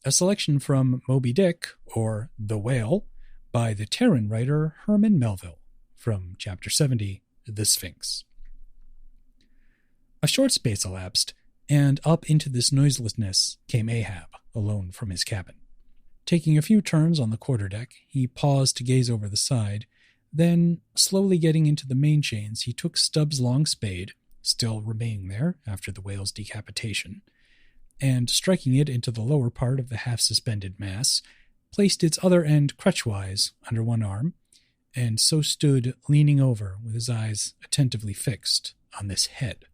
a selection from Moby Dick, or The Whale, by the Terran writer Herman Melville, from Chapter 70, The Sphinx. A short space elapsed, and up into this noiselessness came Ahab, alone from his cabin. Taking a few turns on the quarterdeck, he paused to gaze over the side. Then, slowly getting into the main chains, he took Stubbs' long spade, still remaining there after the whale's decapitation, and striking it into the lower part of the half-suspended mass, placed its other end crutchwise under one arm, and so stood leaning over with his eyes attentively fixed on this head.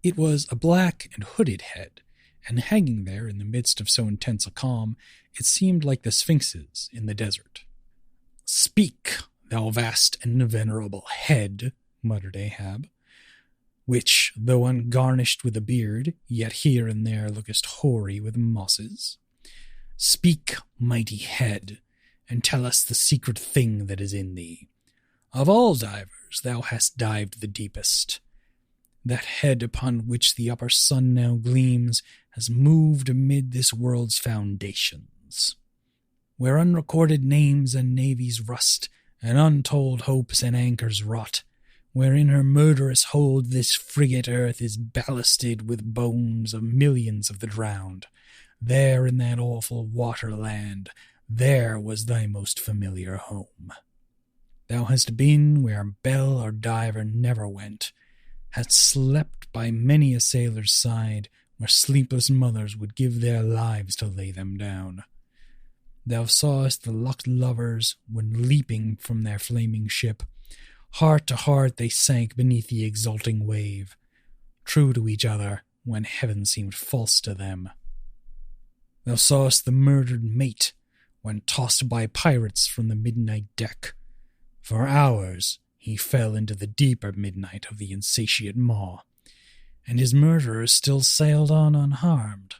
It was a black and hooded head, and hanging there in the midst of so intense a calm, it seemed like the sphinxes in the desert. "Speak, thou vast and venerable head," muttered Ahab, "which, though ungarnished with a beard, yet here and there lookest hoary with mosses. Speak, mighty head, and tell us the secret thing that is in thee. Of all divers thou hast dived the deepest. That head upon which the upper sun now gleams has moved amid this world's foundations, where unrecorded names and navies rust, and untold hopes and anchors rot, where in her murderous hold this frigate earth is ballasted with bones of millions of the drowned. There in that awful waterland, there was thy most familiar home. Thou hast been where bell or diver never went, hast slept by many a sailor's side, where sleepless mothers would give their lives to lay them down. Thou sawest the locked lovers, when leaping from their flaming ship, heart to heart they sank beneath the exulting wave, true to each other when heaven seemed false to them. Thou sawest the murdered mate, when tossed by pirates from the midnight deck. For hours he fell into the deeper midnight of the insatiate maw, and his murderers still sailed on unharmed,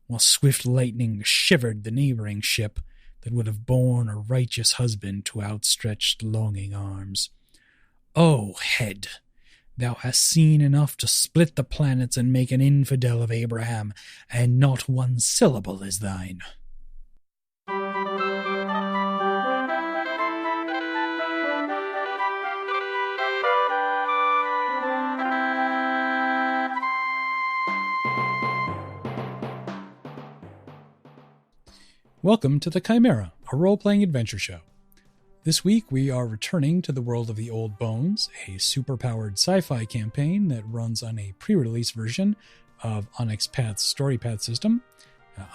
while swift lightning shivered the neighboring ship that would have borne a righteous husband to outstretched longing arms. O head, thou hast seen enough to split the planets and make an infidel of Abraham, and not one syllable is thine. Welcome to The Chimera, a role-playing adventure show. This week we are returning to the world of the Old Bones, a superpowered sci-fi campaign that runs on a pre-release version of Onyx Path's story path system.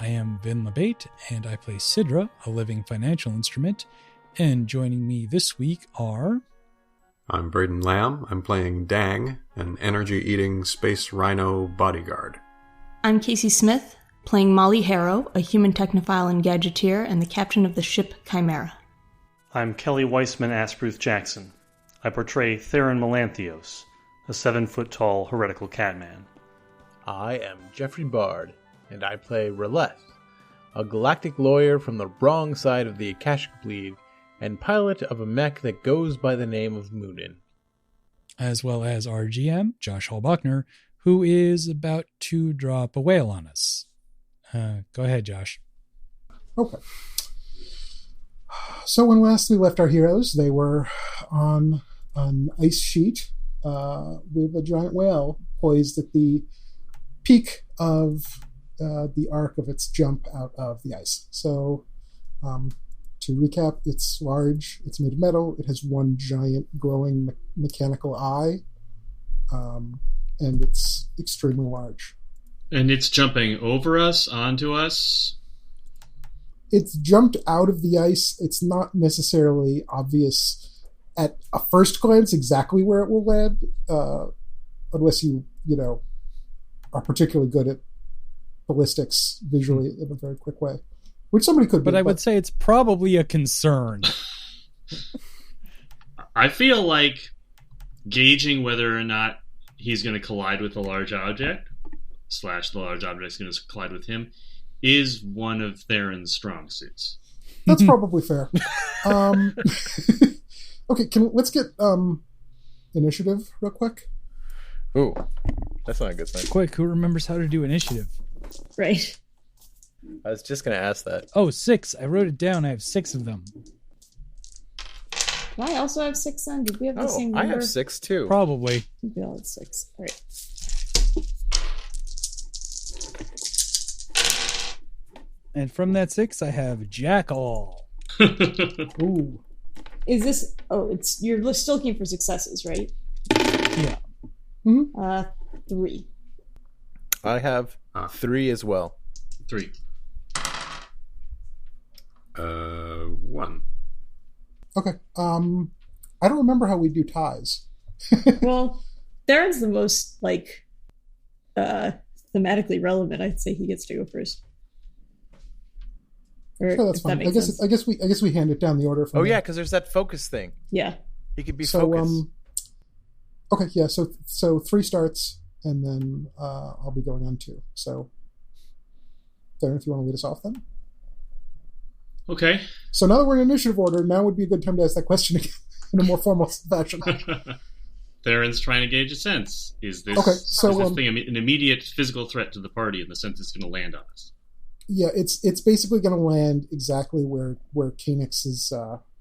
I am Vin LeBate, and I play Sidra, a living financial instrument, and joining me this week are... I'm Braden Lamb. I'm playing Dang, an energy-eating space rhino bodyguard. I'm Kacey Smith, playing Molly Harrow, a human technophile and gadgeteer, and the captain of the ship Chimera. I'm Kelly Weissman Aspruth Jackson. I portray Theron Melanthios, a 7-foot-tall heretical catman. I am Jeffrey Bard, and I play Releth, a galactic lawyer from the wrong side of the Akashic Bleed, and pilot of a mech that goes by the name of Moonin. As well as our GM, Josh Hall-Bachner, who is about to drop a whale on us. Go ahead, Josh. Okay. So when last we left our heroes, they were on an ice sheet with a giant whale poised at the peak of the arc of its jump out of the ice. So to recap, it's large, it's made of metal, it has one giant glowing mechanical eye, and it's extremely large. And it's jumping over us, onto us? It's jumped out of the ice. It's not necessarily obvious at a first glance exactly where it will land, unless you are particularly good at ballistics visually in a very quick way, which somebody could be. But I would say it's probably a concern. I feel like gauging whether or not he's going to collide with a large object, / the large object's going to collide with him, is one of Theron's strong suits. That's probably fair. Okay, let's get initiative real quick. Ooh, that's not a good thing. Quick, who remembers how to do initiative? Right. I was just going to ask that. Oh, 6. I wrote it down. I have 6 of them. Do I also have 6 then? Did we have the same number? I have 6 too. Probably. I think we all had 6. All right. And from that 6, I have Jackal. Ooh. Is this... Oh, it's you're still looking for successes, right? Yeah. 3. I have 3 as well. 3. 1. Okay. I don't remember how we do ties. Well, Theron's the most, like, thematically relevant. I'd say he gets to go first. Or, Sure, that's if fine. that makes sense. I guess we hand it down the order. From Oh, yeah, because there's that focus thing. Yeah. He could be focused. Okay, yeah. So 3 starts, and then I'll be going on 2. So, Theron, if you want to lead us off, then. Okay. So now that we're in initiative order, now would be a good time to ask that question again in a more formal fashion. Theron's trying to gauge a sense. Is this, Okay, is this thing an immediate physical threat to the party in the sense it's going to land on us? Yeah, it's basically going to land exactly where Kanix's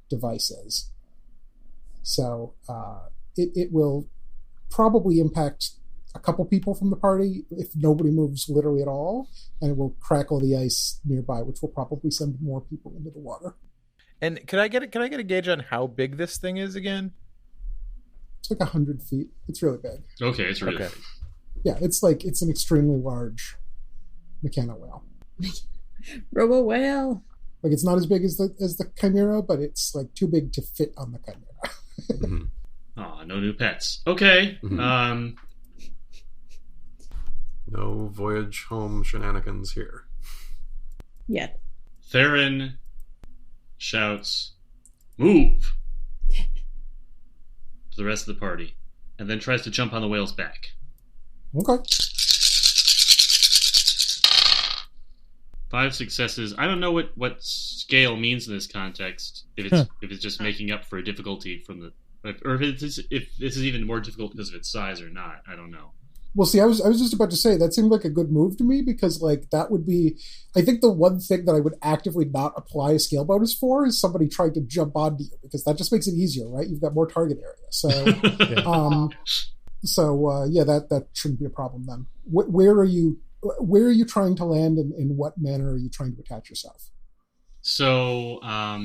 device is. So it will probably impact a couple people from the party if nobody moves literally at all, and it will crackle the ice nearby, which will probably send more people into the water. And can I get a gauge on how big this thing is again? It's like 100 feet. It's really big. Okay, it's really Okay. big. Yeah, it's an extremely large mechano whale. Robo whale. Like, it's not as big as the chimera, but it's like too big to fit on the chimera. Mm-hmm. Oh, no new pets. Okay. Mhm. No voyage home shenanigans here. Yeah. Theron shouts, "Move!" to the rest of the party, and then tries to jump on the whale's back. Okay. 5 successes. I don't know what scale means in this context. If it's just making up for a difficulty from the, or if this is even more difficult because of its size or not. I don't know. Well, see, I was just about to say that seemed like a good move to me, because like that would be, I think the one thing that I would actively not apply a scale bonus for is somebody trying to jump onto you, because that just makes it easier, right? You've got more target area. So, yeah. That shouldn't be a problem then. Where are you trying to land, and in what manner are you trying to attach yourself? So, I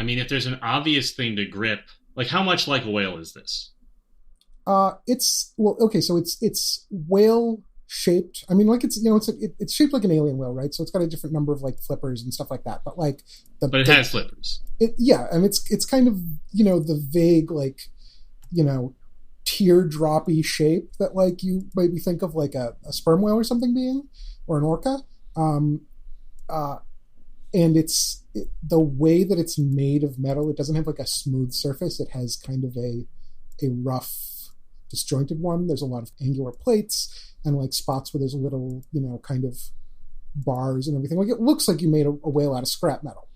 mean, if there's an obvious thing to grip, like how much like a whale is this? It's whale shaped. I mean, like it's shaped like an alien whale, right? So it's got a different number of like flippers and stuff like that. But like but it has flippers. And it's kind of the vague like teardroppy shape that like you maybe think of like a sperm whale or something being, or an orca. And the way that it's made of metal, it doesn't have like a smooth surface. It has kind of a rough, disjointed one. There's a lot of angular plates and like spots where there's a little, kind of bars and everything. Like it looks like you made a whale out of scrap metal.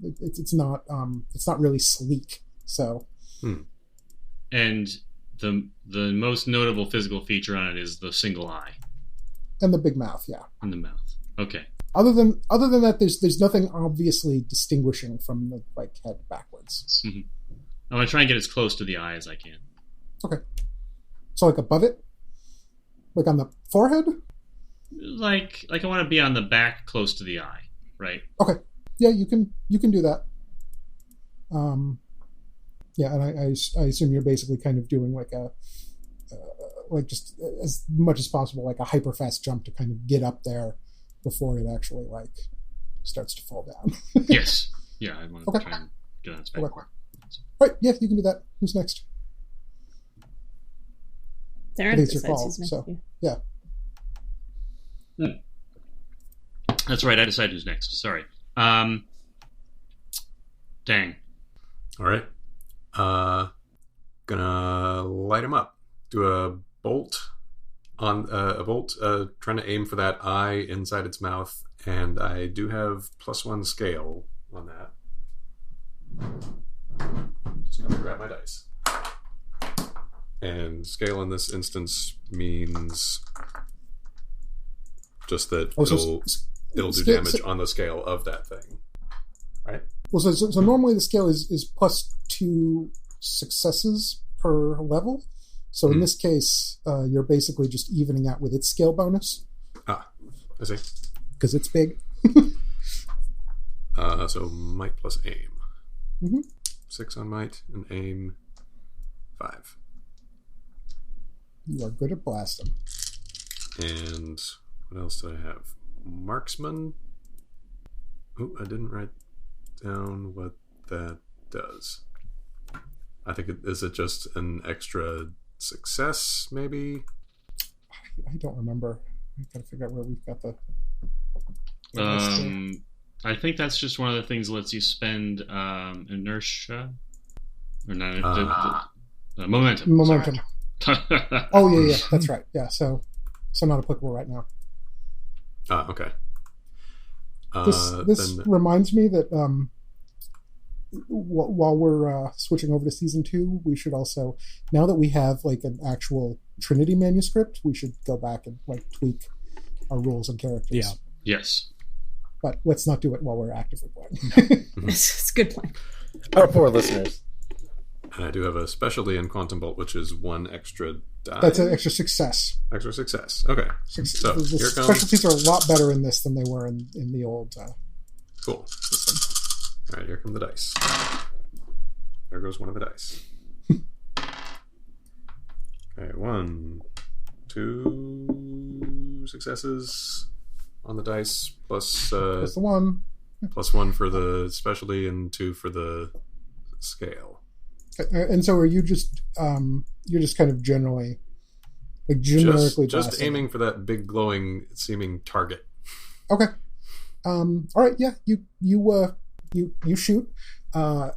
It's not really sleek. So, and the most notable physical feature on it is the single eye and the big mouth, yeah, in the mouth. Okay. Other than that, there's nothing obviously distinguishing from the like head backwards. Mm-hmm. I'm gonna try and get as close to the eye as I can. Okay. So like above it, like on the forehead. Like I want to be on the back, close to the eye, right? Okay. Yeah, you can do that. Yeah, and I assume you're basically kind of doing like a like just as much as possible, like a hyper fast jump to kind of get up there before it actually like starts to fall down. Yes. Yeah, I want to try and get on its back. Okay. Right. Yeah, you can do that. Who's next? Theron It's your decides call. who's next. So yeah. That's right. I decide who's next. Sorry. Dang. All right. Gonna light him up. Do a bolt on trying to aim for that eye inside its mouth, and I do have +1 scale on that. Just gonna grab my dice. And scale in this instance means just that it'll do damage on the scale of that thing, right? Well, so normally the scale is plus 2 successes per level. So in this case, you're basically just evening out with its scale bonus. I see. Because it's big. So might plus aim. Mm-hmm. 6 on might and aim 5. You are good at blasting. And what else do I have? Marksman. Oh, I didn't write down what that does. I think is it just an extra success, maybe? I don't remember. I've got to figure out where we've got the. I think that's just one of the things that lets you spend inertia or not momentum. Momentum. Oh yeah, that's right. Yeah, so not applicable right now. Okay. This reminds me that while we're switching over to season 2, we should also, now that we have like an actual Trinity manuscript, we should go back and like tweak our rules and characters. Yeah. Yes. But let's not do it while we're actively playing. It's a good plan. Our poor listeners. And I do have a specialty in Quantum Bolt, which is 1 extra die. That's an extra success. Extra success. Okay. So the here comes... specialties are a lot better in this than they were in the old Cool. system. All right, here come the dice. There goes one of the dice. Okay, 1, 2 successes on the dice, plus That's the one. plus 1 for the specialty and 2 for the scale. And so are you just you're just kind of generally like generically just aiming for that big glowing seeming target. Okay. All right, yeah, you shoot.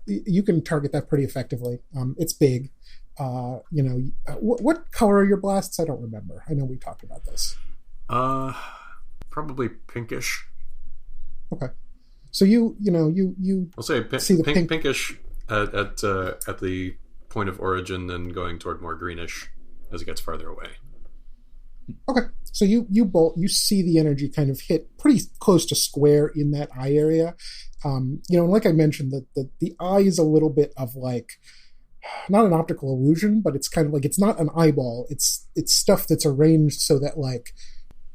You can target that pretty effectively. It's big. What color are your blasts? I don't remember. I know we talked about this. Probably pinkish. Okay. So you I'll say see the pinkish at the point of origin and going toward more greenish as it gets farther away. Okay. So you bolt, you see the energy kind of hit pretty close to square in that eye area. And like I mentioned, the eye is a little bit of like, not an optical illusion, but it's kind of like, it's not an eyeball. It's stuff that's arranged so that like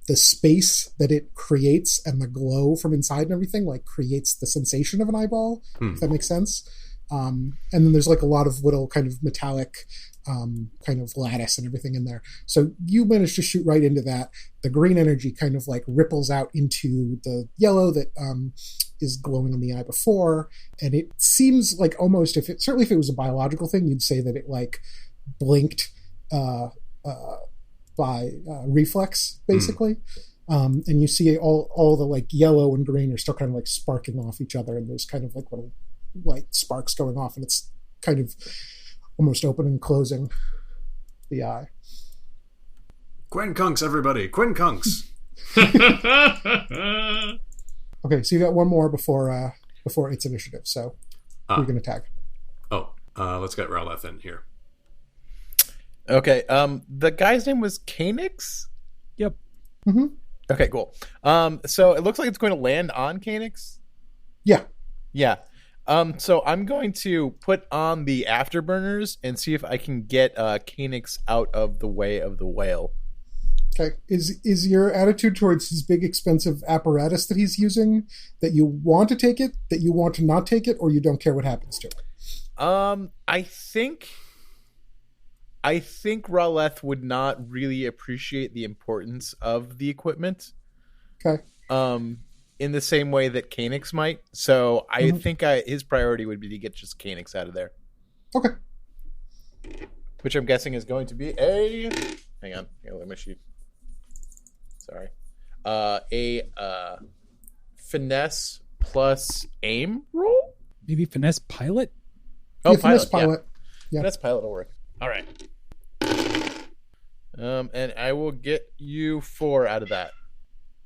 the space that it creates and the glow from inside and everything like creates the sensation of an eyeball, if that makes sense. And then there's like a lot of little kind of metallic kind of lattice and everything in there. So you manage to shoot right into that. The green energy kind of like ripples out into the yellow that is glowing in the eye before. And it seems like almost certainly if it was a biological thing, you'd say that it like blinked by reflex, basically. And you see all the like yellow and green are still kind of like sparking off each other. And there's kind of like little light sparks going off, and it's kind of almost opening and closing the eye. Quincunx, everybody! Quincunx! Okay, so you got one more before its initiative, so we're going to tag. Let's get Rowleth in here. Okay, the guy's name was Kanix? Yep. Mm-hmm. Okay, cool. So it looks like it's going to land on Kanix? Yeah. So I'm going to put on the afterburners and see if I can get Kanix out of the way of the whale. Okay. Is your attitude towards his big expensive apparatus that he's using that you want to take it, that you want to not take it, or you don't care what happens to it? I think Rowleth would not really appreciate the importance of the equipment. Okay. In the same way that Kanix might. So I think his priority would be to get just Kanix out of there. Okay. Which I'm guessing is going to be a... Hang on. Here, let me shoot. Sorry. A finesse plus aim roll? Maybe finesse pilot? Oh, yeah, finesse pilot. Yeah. Finesse pilot will work. All right. And I will get you 4 out of that.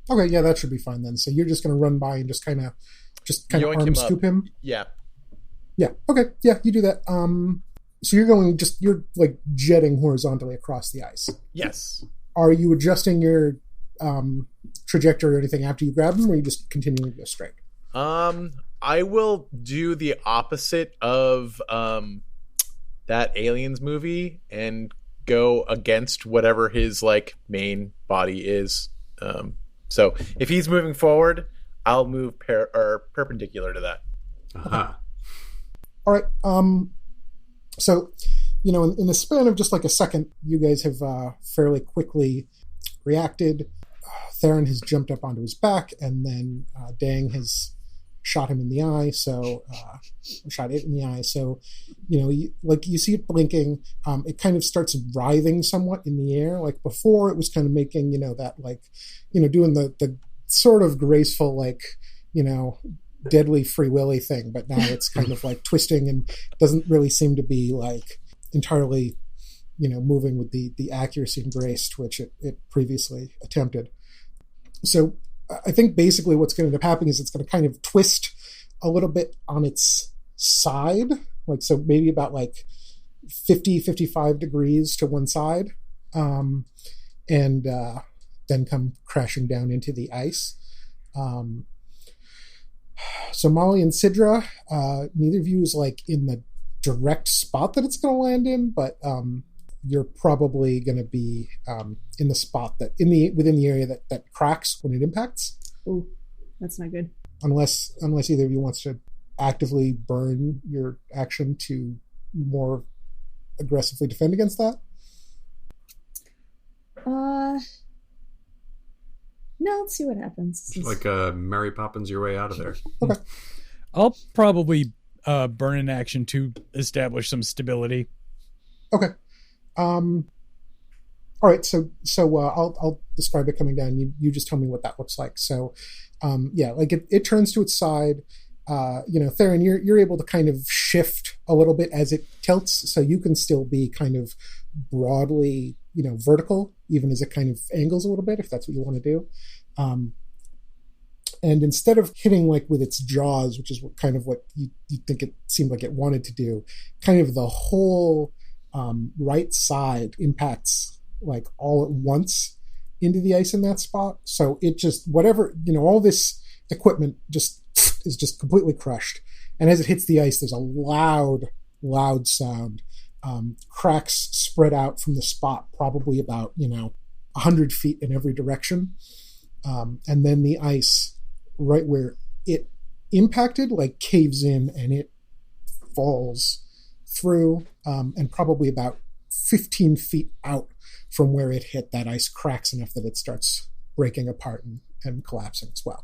Okay, yeah, that should be fine then. So you're just going to run by and just kind of Yoink arm scoop him? Yeah. Yeah, okay. Yeah, you do that. So you're like jetting horizontally across the ice. Yes. Are you adjusting your trajectory or anything after you grab him, or are you just continuing to go straight? I will do the opposite of that Aliens movie and go against whatever his like main body is. So if he's moving forward, I'll move perpendicular to that. Uh-huh. All right. So, in the span of just like a second, you guys have fairly quickly reacted. Theron has jumped up onto his back, and then Dang has shot him in the eye. So, shot it in the eye. So, you see it blinking. It kind of starts writhing somewhat in the air. Like before, it was kind of making that doing the sort of graceful deadly Free Willy thing, but now it's kind of like twisting and doesn't really seem to be like entirely moving with the accuracy and grace to which it previously attempted. So I think basically what's going to end up happening is it's going to kind of twist a little bit on its side, so maybe about 55 degrees to one side, and then come crashing down into the ice. So Molly and Sidra, neither of you is in the direct spot that it's going to land in, but you're probably going to be in the spot that within the area that cracks when it impacts. Ooh, that's not good. Unless either of you wants to actively burn your action to more aggressively defend against that. No, let's see what happens. Like Mary Poppins your way out of there. Okay. I'll probably burn an action to establish some stability. Okay. All right. So I'll describe it coming down. You just tell me what that looks like. So, it turns to its side. Theron, you're able to kind of shift a little bit as it tilts, so you can still be kind of broadly, vertical, even as it kind of angles a little bit, if that's what you want to do. And instead of hitting with its jaws, which is what you think it seemed like it wanted to do, kind of the whole right side impacts all at once into the ice in that spot. So it just, whatever, all this equipment just is just completely crushed. And as it hits the ice, there's a loud sound. Cracks spread out from the spot, probably about 100 feet in every direction, and then the ice right where it impacted caves in and it falls through, and probably about 15 feet out from where it hit, that ice cracks enough that it starts breaking apart and collapsing as well.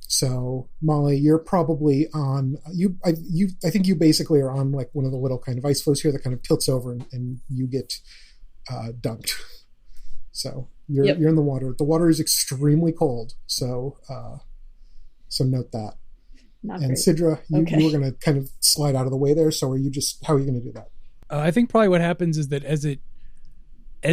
So Molly, you're probably on I think you basically are on one of the little kind of ice floes here that kind of tilts over and you get dunked. So you're in the water. The water is extremely cold. So note that. Not and great. Sidra, you were going to kind of slide out of the way there. So how are you going to do that? I think probably what happens is that as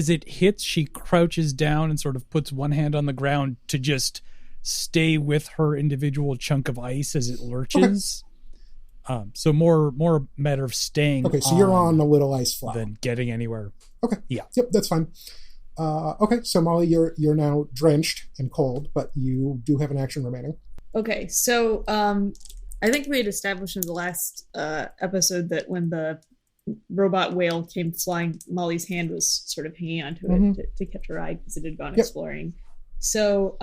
it hits, she crouches down and sort of puts one hand on the ground to just stay with her individual chunk of ice as it lurches. Okay. So more a matter of staying. Okay, so you're on a little ice floe than getting anywhere. Okay. Yeah. Yep, that's fine. Okay, so Molly, you're now drenched and cold, but you do have an action remaining. Okay, so I think we had established in the last episode that when the robot whale came flying, Molly's hand was sort of hanging onto it to catch her eye because it had gone exploring. So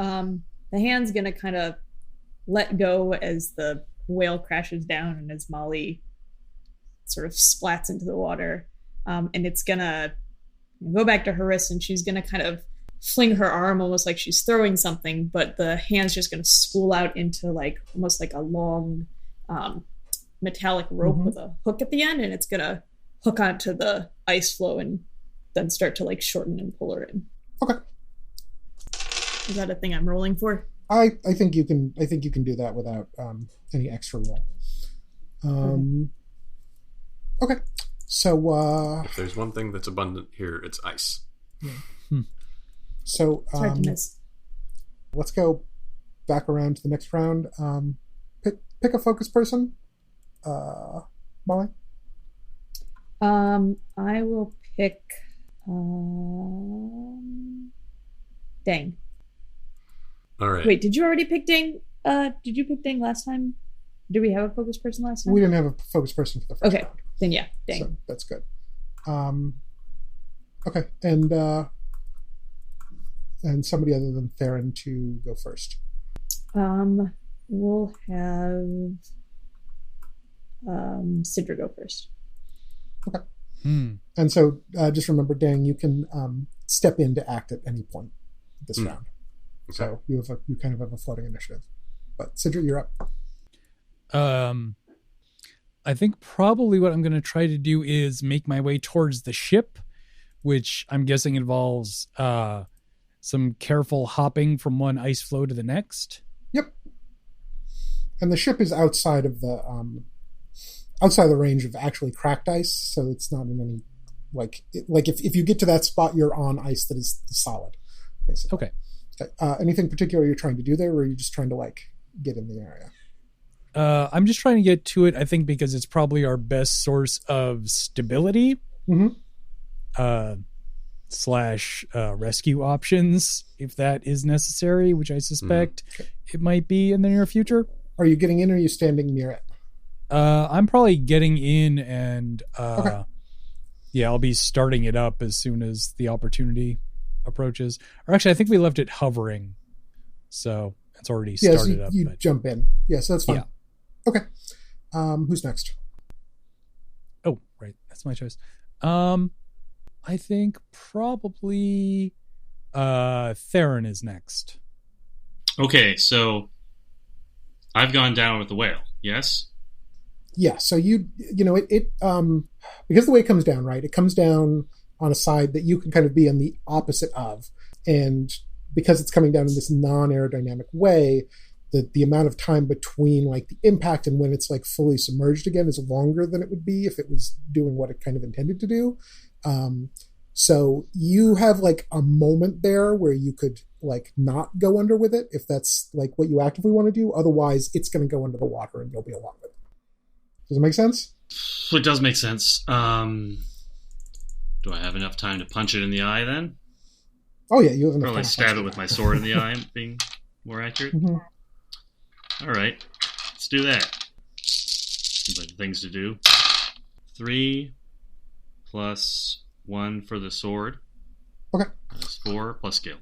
the hand's going to kind of let go as the whale crashes down and as Molly sort of splats into the water. And it's going to go back to her wrist, and she's going to kind of fling her arm almost like she's throwing something, but the hand's just going to spool out into almost like a long metallic rope with a hook at the end, and it's going to hook onto the ice floe and then start to shorten and pull her in. Okay. Is that a thing I'm rolling for? I think you can do that without any extra roll. Okay. So if there's one thing that's abundant here, it's ice. Yeah. So it's hard to miss. Let's go back around to the next round. Pick a focus person. Molly? I will pick Dang. All right. Wait, did you already pick Dang? Did you pick Dang last time? Did we have a focus person last time? We didn't have a focus person for the first Okay, round. then yeah, Dang. So that's good. Okay, and somebody other than Theron to go first. We'll have Sidra go first. Okay. And so just remember, Dang, you can step in to act at any point this round. Okay. So you kind of have a floating initiative. But Sidra, you're up. I think probably what I'm going to try to do is make my way towards the ship, which I'm guessing involves some careful hopping from one ice floe to the next. Yep. And the ship is outside of the range of actually cracked ice, so it's not in any if you get to that spot, you're on ice that is solid, basically. Okay. Anything particular you're trying to do there, or are you just trying to get in the area? I'm just trying to get to it, I think, because it's probably our best source of stability. Slash rescue options, if that is necessary, which I suspect it might be in the near future. Are you getting in, or are you standing near it? I'm probably getting in, and okay. Yeah, I'll be starting it up as soon as the opportunity approaches. Or actually, I think we left it hovering, so it's already started up. You jump in. Yeah, so that's fine. Yeah. Okay. Who's next? Oh, right. That's my choice. I think probably Theron is next. Okay, so I've gone down with the whale, yes? Yeah, so it because the way it comes down, right? It comes down on a side that you can kind of be on the opposite of. And because it's coming down in this non-aerodynamic way, the amount of time between the impact and when it's fully submerged again is longer than it would be if it was doing what it kind of intended to do. So you have a moment there where you could not go under with it if that's what you actively want to do. Otherwise, it's going to go under the water and you'll be along with it. Does it make sense? It does make sense. Do I have enough time to punch it in the eye then? Oh yeah, you have enough time. Or stab it with my sword in the eye, being more accurate. Mm-hmm. All right, let's do that. Seems like things to do. 3 plus 1 for the sword. Okay. That's 4 plus scale.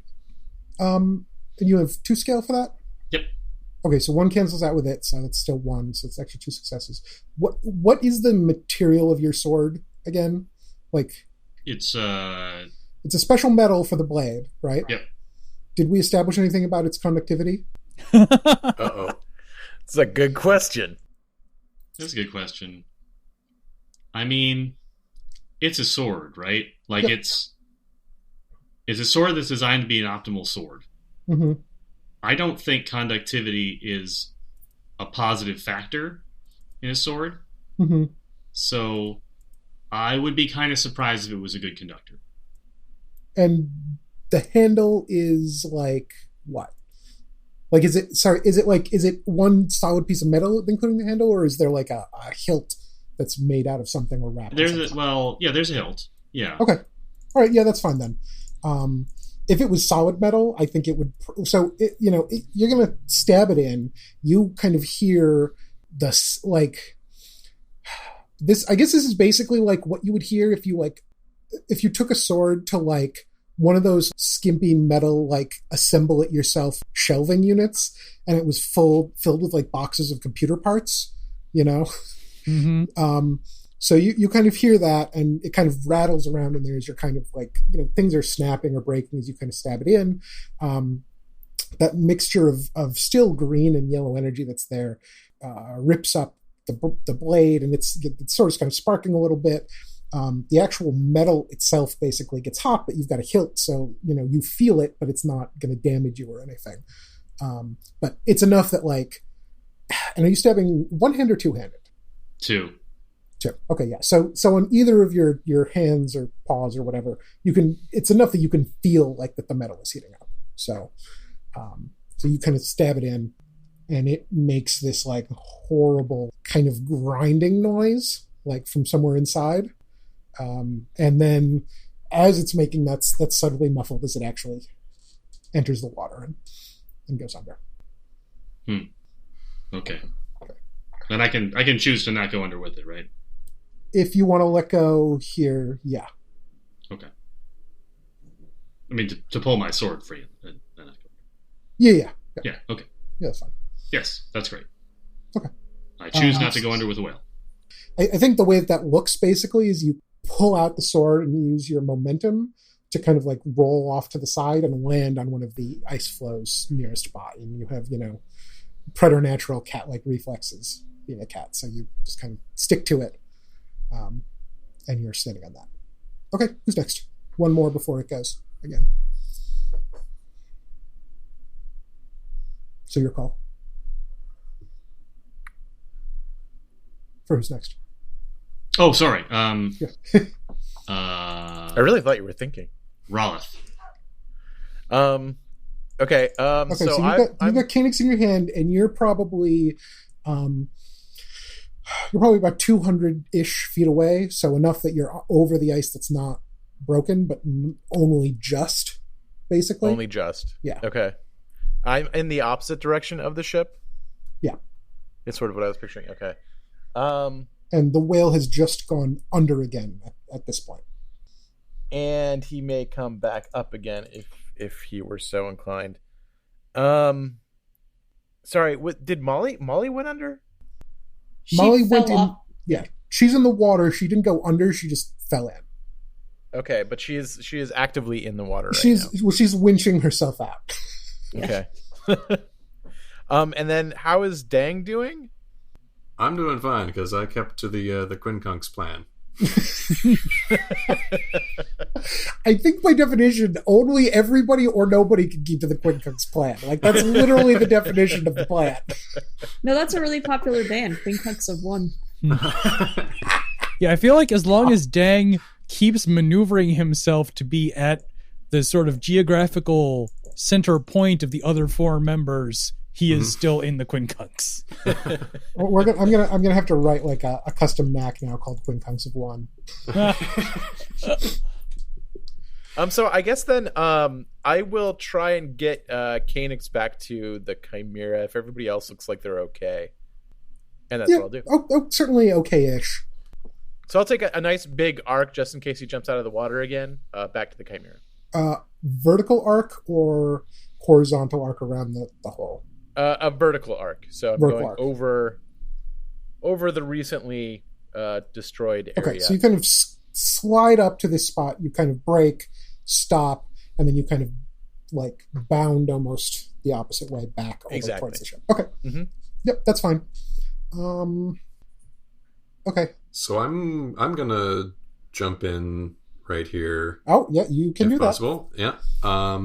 And you have 2 scale for that? Yep. Okay, so 1 cancels out with it, so it's still 1, so it's actually 2 successes. What is the material of your sword again? It's a special metal for the blade, right? Yep. Did we establish anything about its conductivity? Uh-oh. It's a good question. That's a good question. I mean, it's a sword, right? It's a sword that's designed to be an optimal sword. Mm-hmm. I don't think conductivity is a positive factor in a sword. Mm-hmm. So I would be kind of surprised if it was a good conductor. And the handle is what? Is it one solid piece of metal including the handle, or is there a hilt that's made out of something or wrapped? There's a hilt. Yeah. Okay. All right. Yeah, that's fine then. If it was solid metal, I think it would. So you're gonna stab it in. You kind of hear this this. I guess this is basically what you would hear if you took a sword to one of those skimpy metal assemble it yourself shelving units, and it was filled with boxes of computer parts. Mm-hmm. So you kind of hear that, and it kind of rattles around in there as you're kind of things are snapping or breaking as you kind of stab it in. That mixture of still green and yellow energy that's there rips up the blade, and it's sort of kind of sparking a little bit. The actual metal itself basically gets hot, but you've got a hilt, so you feel it, but it's not going to damage you or anything. But it's enough that and are you stabbing one-handed or two-handed? Two. Okay, yeah. So on either of your hands or paws or whatever, it's enough that you can feel that the metal is heating up. So you kind of stab it in, and it makes this horrible kind of grinding noise, from somewhere inside. And then as it's making that's subtly muffled as it actually enters the water and goes under. Okay. And I can choose to not go under with it, right? If you want to let go here, yeah. Okay. I mean, to pull my sword free. And not go. Yeah. Yeah, okay. Yeah, that's fine. Yes, that's great. Okay. I choose not to go under with a whale. I think the way that looks basically is you pull out the sword and you use your momentum to kind of like roll off to the side and land on one of the ice flows nearest by. And you have, preternatural cat-like reflexes being a cat. So you just kind of stick to it. And you're standing on that. Okay, who's next? One more before it goes again. So your call. For who's next? Oh, sorry. Yeah. I really thought you were thinking. Rolith. Okay. Okay, so you've got Canucks in your hand, and you're probably about 200-ish feet away, so enough that you're over the ice that's not broken, but only just, basically. Only just. Yeah. Okay. I'm in the opposite direction of the ship. Yeah. It's sort of what I was picturing. Okay. And the whale has just gone under again at this point. And he may come back up again if he were so inclined. Sorry, did Molly went under? Molly She went fell in. off. Yeah, she's in the water. She didn't go under. She just fell in. Okay, but she is actively in the water right She's now. she's winching herself out. Okay. And then how is Dang doing? I'm doing fine because I kept to the Quincunx plan. I think by definition, only everybody or nobody can keep to the Quincunx plan. Like that's literally the definition of the plan. No, that's a really popular band. Quincunx of One. Yeah, I feel like as long as Dang keeps maneuvering himself to be at the sort of geographical center point of the other four members, he is still in the Quincunx. I'm gonna have to write like a custom Mac now called Quincunx of One. So I guess then I will try and get Canucks back to the Chimera if everybody else looks like they're okay. And that's what I'll do. Oh, certainly okay-ish. So I'll take a nice big arc just in case he jumps out of the water again, back to the Chimera. Vertical arc or horizontal arc around the hole? A vertical arc. So I'm Vertical going arc. over the recently destroyed area. Okay, so you kind of slide up to this spot, you kind of break, stop, and then you kind of like bound almost the opposite way back over towards the ship. Okay. Mm-hmm. Yep, that's fine. Okay. So I'm gonna jump in right here. Oh, yeah, you can do if possible. That. Yeah.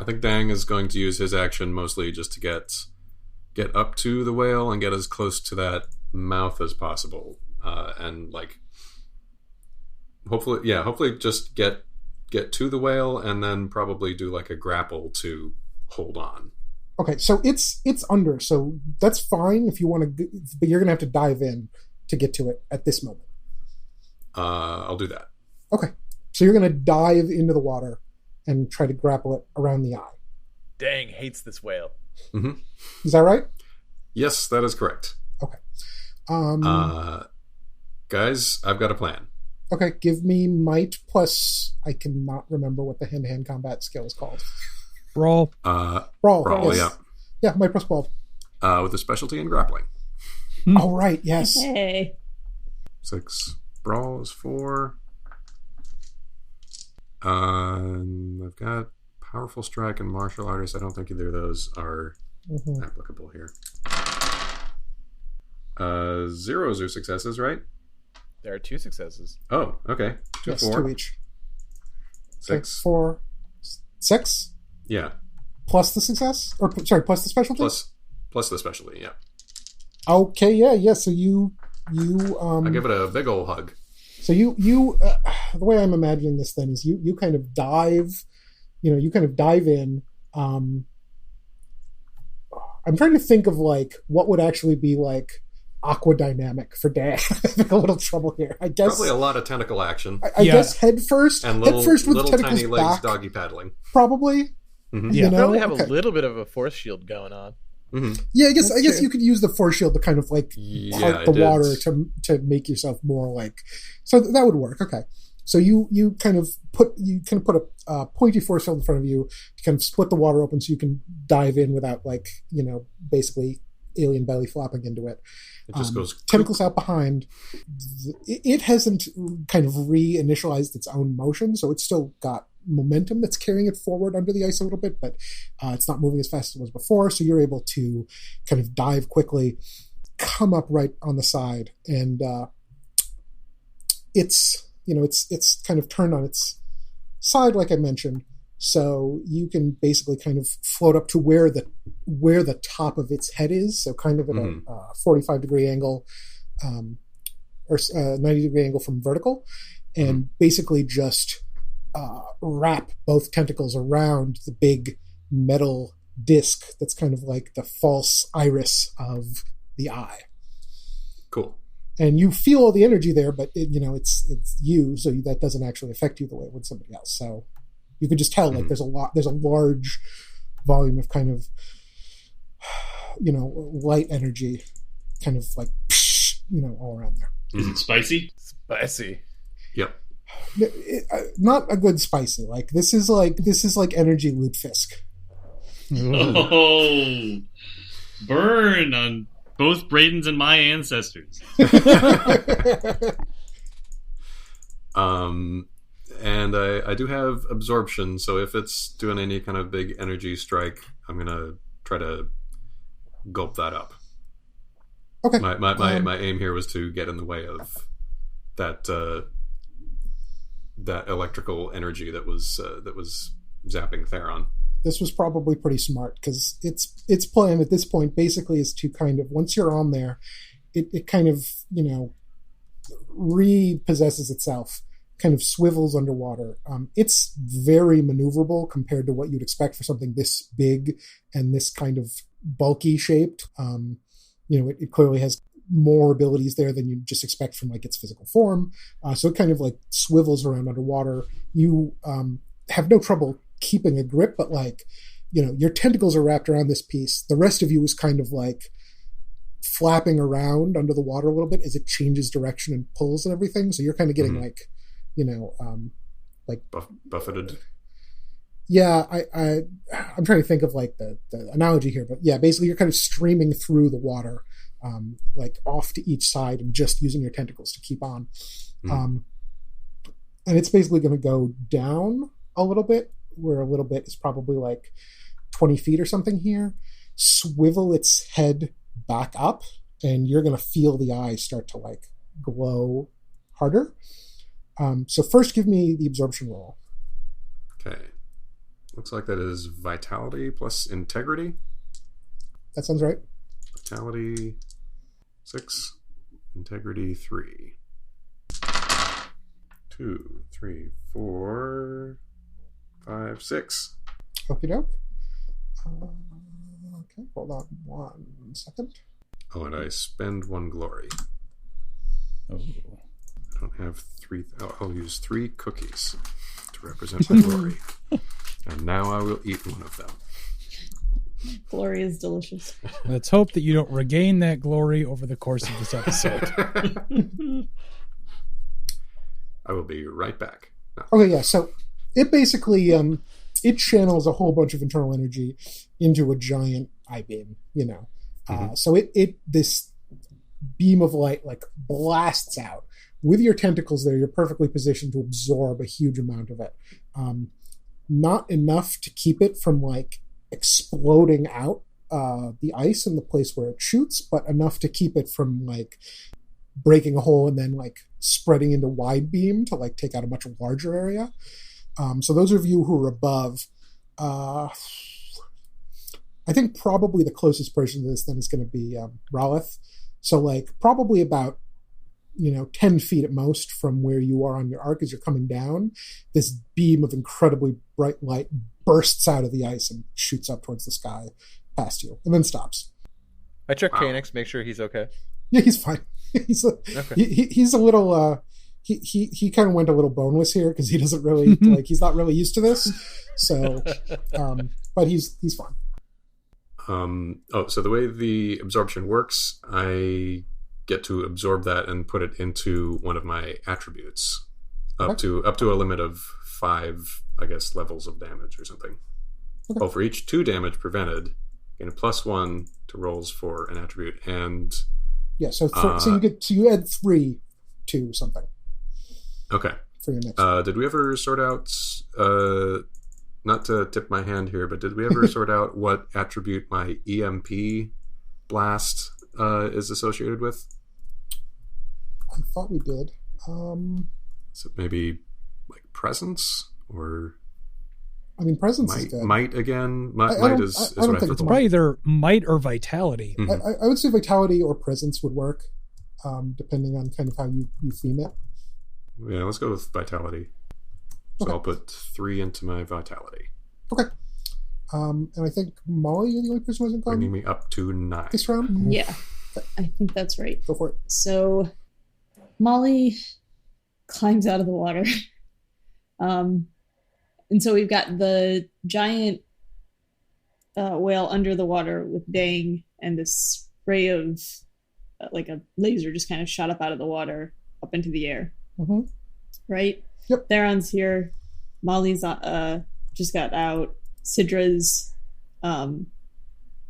I think Dang is going to use his action mostly just to get up to the whale and get as close to that mouth as possible, and like hopefully just get to the whale and then probably do like a grapple to hold on. Okay, so it's under, so that's fine if you want to, but you're gonna have to dive in to get to it at this moment. I'll do that. Okay, so you're gonna dive into the water and try to grapple it around the eye. Dang hates this whale. Mm-hmm. Is that right? Yes, that is correct. Okay. Guys, I've got a plan. Okay, give me might plus, I cannot remember what the hand-to-hand combat skill is called. Brawl. Brawl, yes. Yeah, might plus brawl. With a specialty in grappling. Oh, right, yes. Hey. 6. Brawl is 4. I've got powerful strike and martial artist. I don't think either of those are applicable here. 0s are successes, right? There are 2 successes. Oh, okay. 2, Yes, 4. 2 each. 6. 4, 6? Yeah. Plus the success? Or, sorry, plus the specialty? Plus the specialty, yeah. Okay, yeah. So you I give it a big ol' hug. So you the way I'm imagining this then is you kind of dive, you kind of dive in. I'm trying to think of like what would actually be like aquadynamic for Dan. I'm having a little trouble here. I guess probably a lot of tentacle action. I guess head first and head first with little tentacles tiny legs back, doggy paddling. probably. Mm-hmm. Yeah. You know? Probably have Okay. a little bit of a force shield going on. Mm-hmm. Yeah, I guess That's you could use the force shield to kind of like Yeah, part I the did. water to make yourself more like. So that would work. Okay, so you kind of put a pointy force field in front of you to kind of split the water open so you can dive in without like basically alien belly flopping into it. It just goes tentacles out behind. It hasn't kind of reinitialized its own motion, so it's still got momentum that's carrying it forward under the ice a little bit, but it's not moving as fast as it was before, so you're able to kind of dive quickly, come up right on the side, and it's kind of turned on its side like I mentioned, so you can basically kind of float up to where the top of its head is, so kind of at a 45-degree angle or 90-degree angle from vertical, and basically just wrap both tentacles around the big metal disc that's kind of like the false iris of the eye. cool. And you feel all the energy there, but it's you, so that doesn't actually affect you the way it would somebody else. So you could just tell like there's a large volume of kind of light energy, kind of like all around there. Is it spicy? Spicy. Yep. Not a good spicy. Like this is like energy lutefisk. Oh, burn on both Braden's and my ancestors. And I do have absorption, so if it's doing any kind of big energy strike, I'm gonna try to gulp that up. Okay. My aim here was to get in the way of that that electrical energy that was zapping Theron. This was probably pretty smart because its plan at this point basically is to kind of, once you're on there, it kind of repossesses itself, kind of swivels underwater. It's very maneuverable compared to what you'd expect for something this big and this kind of bulky shaped. It clearly has more abilities there than you just expect from like its physical form. So it kind of like swivels around underwater. You have no trouble keeping a grip, but like, your tentacles are wrapped around this piece. The rest of you is kind of like flapping around under the water a little bit as it changes direction and pulls and everything. So you're kind of getting like, Buffeted. Yeah, I'm trying to think of like the analogy here, but yeah, basically you're kind of streaming through the water, like off to each side and just using your tentacles to keep on. And it's basically going to go down a little bit, where a little bit is probably like 20 feet or something here, swivel its head back up, and you're going to feel the eyes start to like glow harder. So first give me the absorption roll. Okay. Looks like that is vitality plus integrity. That sounds right. Vitality 6, integrity 3. 2, 3, 4, 5, 6. Okie doke. Okay, hold on 1 second. Oh, and I spend 1 glory. Oh. I don't have 3. I'll use 3 cookies to represent my glory. And now I will eat one of them. Glory is delicious. Let's hope that you don't regain that glory over the course of this episode. I will be right back. No. Okay, yeah. So it basically it channels a whole bunch of internal energy into a giant eye beam. So it this beam of light like blasts out. With your tentacles there, you're perfectly positioned to absorb a huge amount of it. Not enough to keep it from like exploding out the ice in the place where it shoots, but enough to keep it from like breaking a hole and then like spreading into wide beam to like take out a much larger area. So those of you who are above, I think probably the closest person to this then is going to be Ralith. So like probably about 10 feet at most from where you are on your arc as you're coming down, this beam of incredibly bright light bursts out of the ice and shoots up towards the sky past you and then stops. I check Kanix, make sure he's okay. Yeah, he's fine. He's a little he kind of went a little boneless here because he doesn't really like he's not really used to this. So, but he's fine. So the way the absorption works, I get to absorb that and put it into one of my attributes, up to a limit of 5, I guess, levels of damage or something. Okay. Oh, for each 2 damage prevented, gain a +1 to rolls for an attribute, and yeah. So you add 3 to something. Okay. For your next. Did we ever sort out? Not to tip my hand here, but did we ever sort out what attribute my EMP blast is associated with? I thought we did. Is it maybe like presence or? I mean, presence is good. Might again. Might is I don't what I think thought. It's probably either might or vitality. Mhm. I would say vitality or presence would work, depending on kind of how you theme it. Yeah, let's go with vitality. So Okay. I'll put 3 into my vitality, Okay. And I think Molly, you're the only person who hasn't bringing gone me up to 9. this round. Yeah, I think that's right. Go for it. So Molly climbs out of the water. And so we've got the giant whale under the water with Dang, and this spray of like a laser just kind of shot up out of the water up into the air. Mm-hmm. Right? Yep. Theron's here. Molly's just got out. Sidra's on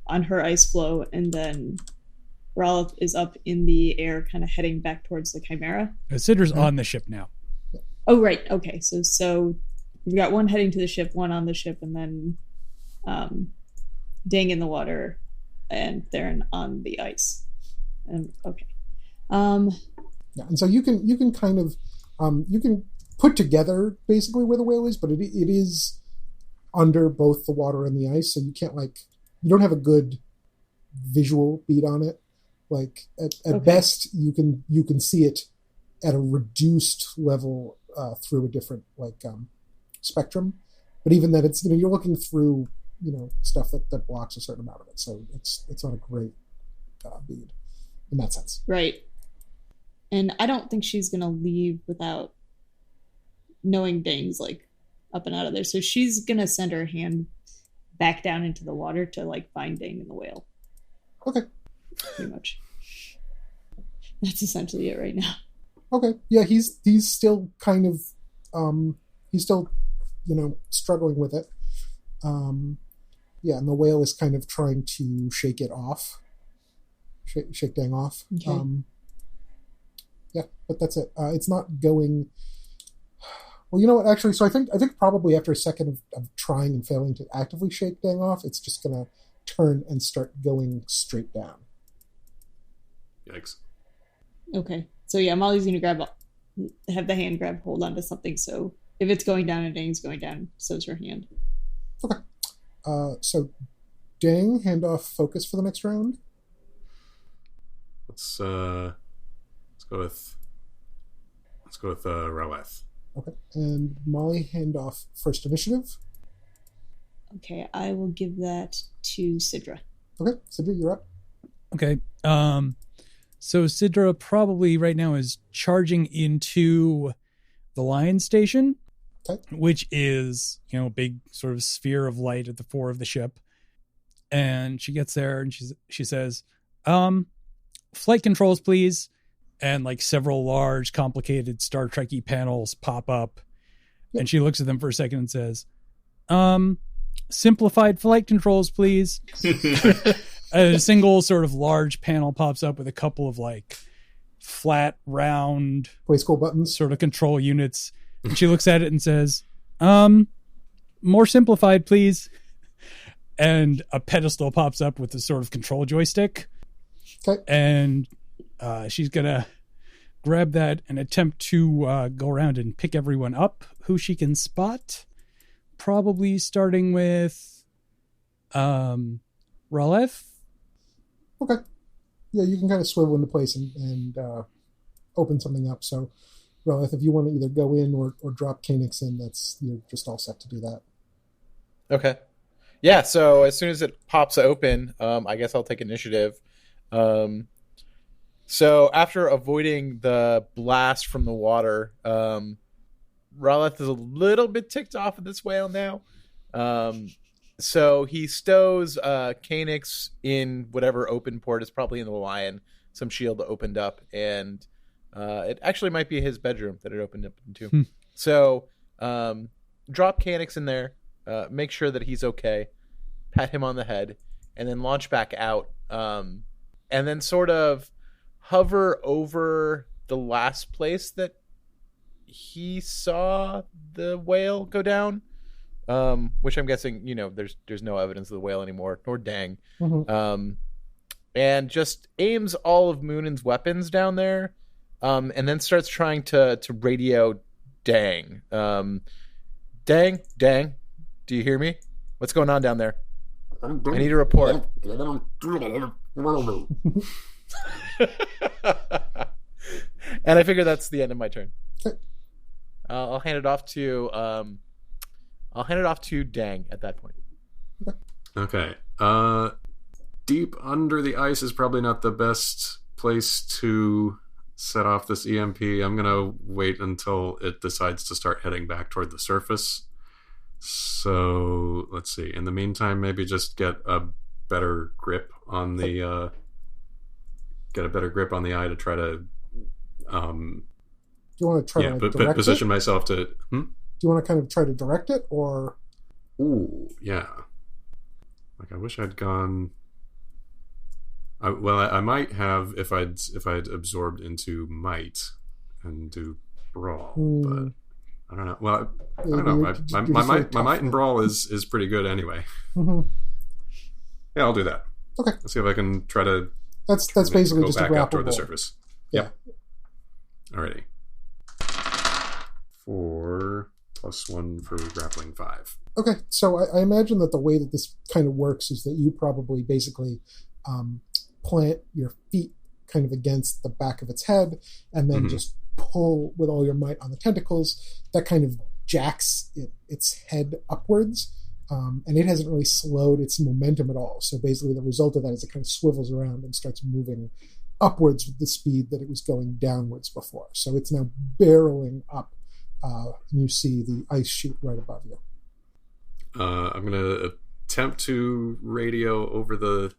her ice floe, and then Ralph is up in the air, kind of heading back towards the Chimera. Sidra's on the ship now. Oh, right. Okay. So we've got one heading to the ship, one on the ship, and then Dang in the water, and Theron on the ice. And okay. Yeah, and so you can kind of you can put together basically where the whale is, but it is under both the water and the ice, so you can't you don't have a good visual beat on it. Like at best, you can see it at a reduced level through a different spectrum, but even then, it's you're looking through stuff that blocks a certain amount of it, so it's not a great bead in that sense. Right. And I don't think she's gonna leave without knowing Dang's up and out of there. So she's gonna send her hand back down into the water to find Dang and the whale. Okay. Pretty much. That's essentially it right now. Okay. Yeah, he's still kind of he's still struggling with it. Yeah, and the whale is kind of trying to shake it off. Shake Dang off. Okay. Yeah, but that's it. It's not going. Well, you know what? Actually, so I think probably after a second of trying and failing to actively shake Dang off, it's just gonna turn and start going straight down. Yikes. Okay. So yeah, Molly's gonna have the hand grab hold onto something. So if it's going down and Dang's going down, so's her hand. Okay. So Dang, hand off focus for the next round. Let's go with Roweth. Okay. And Molly, hand off first initiative. Okay, I will give that to Sidra. Okay, Sidra, you're up. Okay. So Sidra probably right now is charging into the lion station, Okay. which is, a big sort of sphere of light at the fore of the ship. And she gets there and she says, flight controls, please. And several large, complicated Star Trek-y panels pop up. Yep. And she looks at them for a second and says, simplified flight controls, please. A single sort of large panel pops up with a couple of flat, round, Play school buttons. sort of control units. And she looks at it and says, more simplified, please. And a pedestal pops up with the sort of control joystick. Okay. And she's going to grab that and attempt to go around and pick everyone up who she can spot. Probably starting with Ralef. Okay. Yeah, you can kind of swivel into place and open something up. So, Ralph, if you want to either go in or drop Kanix in, you're just all set to do that. Okay. Yeah, so as soon as it pops open, I guess I'll take initiative. So after avoiding the blast from the water, Rowleth is a little bit ticked off at this whale now. So he stows Canucks in whatever open port is, probably in the lion. Some shield opened up, and it actually might be his bedroom that it opened up into. So drop Canucks in there, make sure that he's okay, pat him on the head, and then launch back out. And then sort of hover over the last place that he saw the whale go down, which I'm guessing, there's no evidence of the whale anymore, nor Dang. And just aims all of Moonin's weapons down there, and then starts trying to radio Dang. Dang, do you hear me? What's going on down there? I need a report. And I figure that's the end of my turn. I'll hand it off to Dang at that point. Okay. Deep under the ice is probably not the best place to set off this EMP. I'm gonna wait until it decides to start heading back toward the surface. So let's see. In the meantime, maybe just get a better grip on the eye to try to. Do you want to try to direct position it? Myself to? Do you want to kind of try to direct it, or? Ooh, yeah. Like I wish I'd gone. I might have if I'd absorbed into might and do brawl, but I don't know. Well, I don't know. My might and brawl is pretty good anyway. Yeah, I'll do that. Okay. Let's see if I can try to. That's basically go just back a up toward grapple the roll. surface. Yeah. Alrighty. 4 + 1 for grappling 5. Okay, so I imagine that the way that this kind of works is that you probably basically plant your feet kind of against the back of its head and then just pull with all your might on the tentacles. That kind of jacks its head upwards, and it hasn't really slowed its momentum at all. So basically the result of that is it kind of swivels around and starts moving upwards with the speed that it was going downwards before. So it's now barreling up, and you see the ice sheet right above you. I'm going to attempt to radio over the...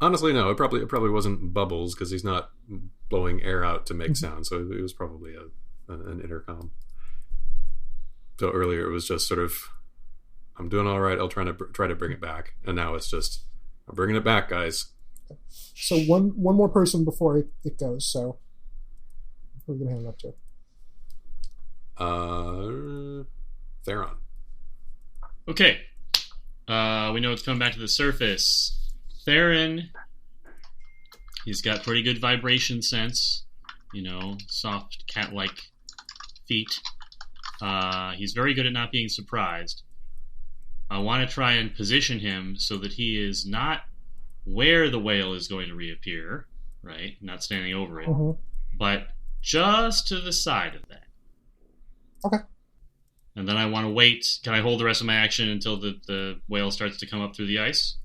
Honestly, no, it probably wasn't bubbles because he's not blowing air out to make sound, so it was probably an intercom. So earlier it was just sort of, I'm doing all right, I'll try to bring it back, and now it's just, I'm bringing it back, guys. So one more person before it goes, so who are we going to hand it up to? Theron. Okay. We know it's coming back to the surface. Theron, he's got pretty good vibration sense. Soft cat-like feet. He's very good at not being surprised. I want to try and position him so that he is not where the whale is going to reappear, right? Not standing over it, but just to the side of that. Okay. And then I want to wait. Can I hold the rest of my action until the whale starts to come up through the ice?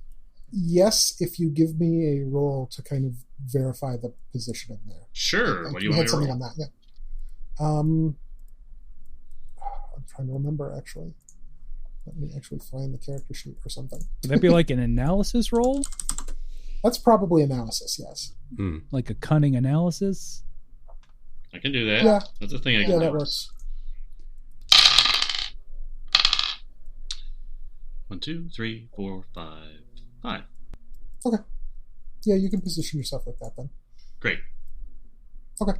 Yes, if you give me a roll to kind of verify the positioning there. Sure. What do you want had to something roll? on that, yeah. I'm trying to remember, actually. Let me actually find the character sheet or something. Would that be like an analysis roll? That's probably analysis, yes. Like a cunning analysis? I can do that. Yeah. That's a thing I can Yeah, do. that works. 1, 2, 3, 4, 5, 5. Okay. Yeah, you can position yourself like that then. Great. Okay.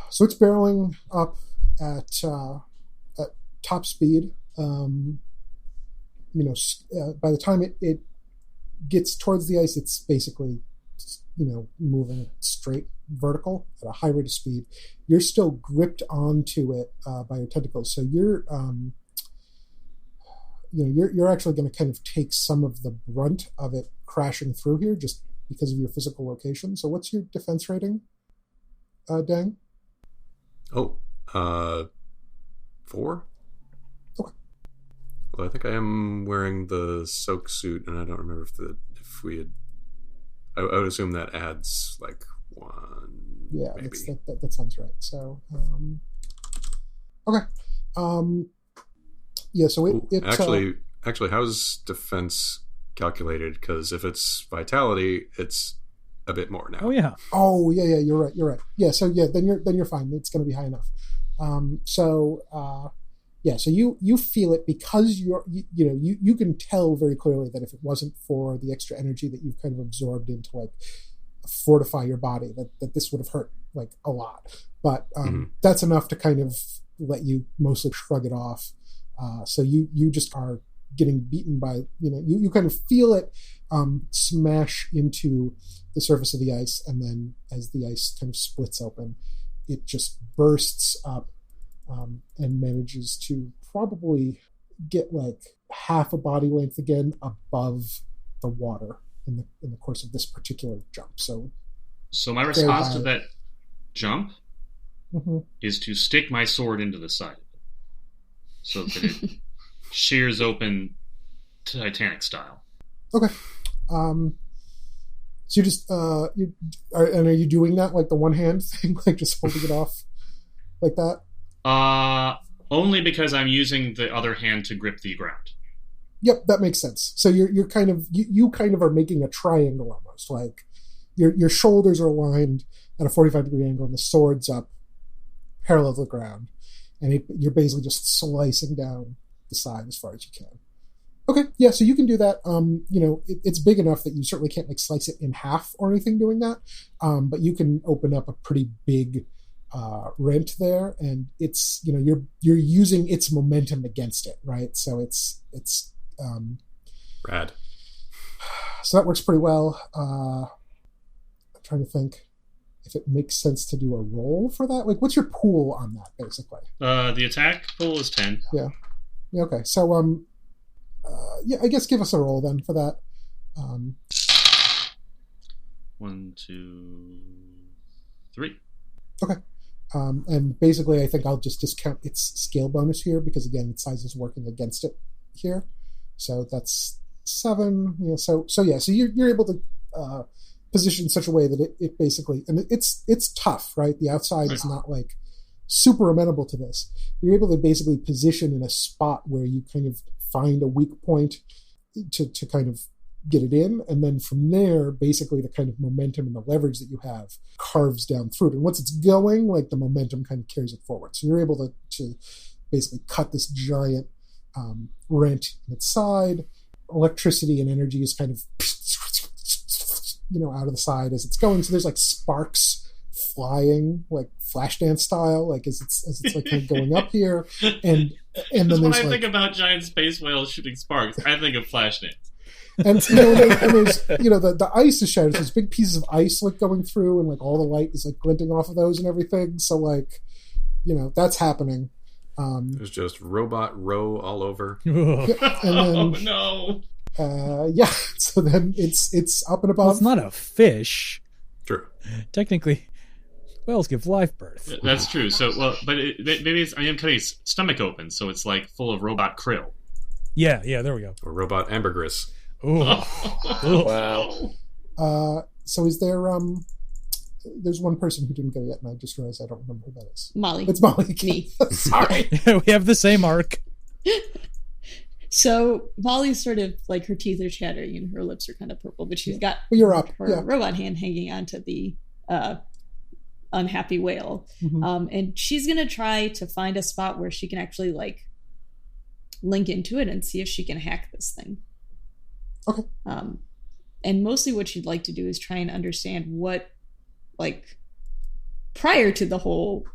So it's barreling up at top speed. By the time it gets towards the ice, it's basically, moving straight vertical at a high rate of speed. You're still gripped onto it by your tentacles, so you're actually going to kind of take some of the brunt of it crashing through here just because of your physical location. So what's your defense rating, Dang? 4? Okay. Well, I think I am wearing the soak suit, and I don't remember if we had I would assume that adds like 1. Yeah, maybe. that sounds right. So, okay. Yeah, so it actually, how's defense calculated? Because if it's vitality, it's a bit more now. Oh yeah. Oh yeah, you're right. Yeah, so yeah, then you're fine. It's going to be high enough. So you feel it because you can tell very clearly that if it wasn't for the extra energy that you've kind of absorbed into like fortify your body, that this would have hurt like a lot. But that's enough to kind of let you mostly shrug it off. So you just are getting beaten by, you kind of feel it smash into the surface of the ice, and then as the ice kind of splits open, it just bursts up and manages to probably get like half a body length again above the water in the course of this particular jump. So my response to that jump mm-hmm. is to stick my sword into the side of it so that it shears open Titanic style. Okay. So you just are you doing that like the one hand thing, like just holding it off like that? Only because I'm using the other hand to grip the ground. Yep, that makes sense. So you're kind of you kind of are making a triangle almost, like your shoulders are aligned at a 45-degree angle and the sword's up parallel to the ground, and you're basically just slicing down the side as far as you can. Okay, yeah, so you can do that. It's big enough that you certainly can't like slice it in half or anything doing that, but you can open up a pretty big rent there, and it's you're using its momentum against it, right? So it's rad. So that works pretty well. I'm trying to think if it makes sense to do a roll for that. Like, what's your pool on that, basically? The attack pool is 10. Yeah. Okay. So I guess give us a roll then for that. 1, 2, 3. Okay. And basically, I think I'll just discount its scale bonus here because again, its size is working against it here. So that's 7. So you're able to position in such a way that it basically, and it's tough, right? The outside is not like super amenable to this. You're able to basically position in a spot where you kind of find a weak point to kind of get it in, and then from there, basically the kind of momentum and the leverage that you have carves down through it. And once it's going, like the momentum kind of carries it forward. So you're able to basically cut this giant rent in its side. Electricity and energy is kind of out of the side as it's going. So there's like sparks flying, like Flashdance style, like as it's like kind of going up here. And then when there's I think about giant space whales shooting sparks, I think of Flashdance. And there's the ice is shattered. So there's big pieces of ice like going through, and like all the light is like glinting off of those and everything. So like, that's happening. There's just robot row all over. And then, oh no. So then it's up and above. Well, it's not a fish. True. Technically, whales give live birth. That's true. So, maybe I am cutting its stomach open, so it's like full of robot krill. Yeah, there we go. Or robot ambergris. Oh. Wow. So is there there's one person who didn't go yet, and I just realized I don't remember who that is. Molly. It's Molly. Me. Sorry. We have the same arc. So Molly's sort of like her teeth are chattering and her lips are kind of purple, but she's got you're up. her robot hand hanging onto the unhappy whale. Mm-hmm. And she's going to try to find a spot where she can actually like link into it and see if she can hack this thing. Okay. And mostly what she'd like to do is try and understand what, like, prior to the whole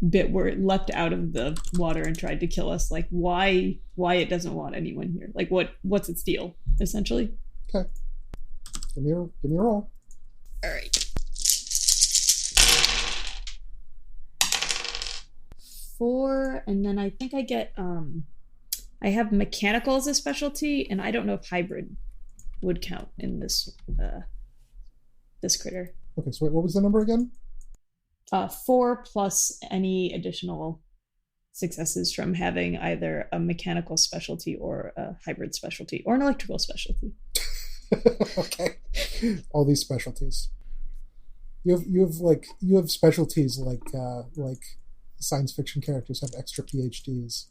bit where it leapt out of the water and tried to kill us, like why it doesn't want anyone here. Like what's its deal, essentially. Okay. Give me a roll. All right. 4, and then I think I get I have mechanical as a specialty, and I don't know if hybrid would count in this this critter. Okay, so wait, what was the number again? 4 plus any additional successes from having either a mechanical specialty or a hybrid specialty or an electrical specialty. Okay. All these specialties. You have specialties like science fiction characters have extra PhDs.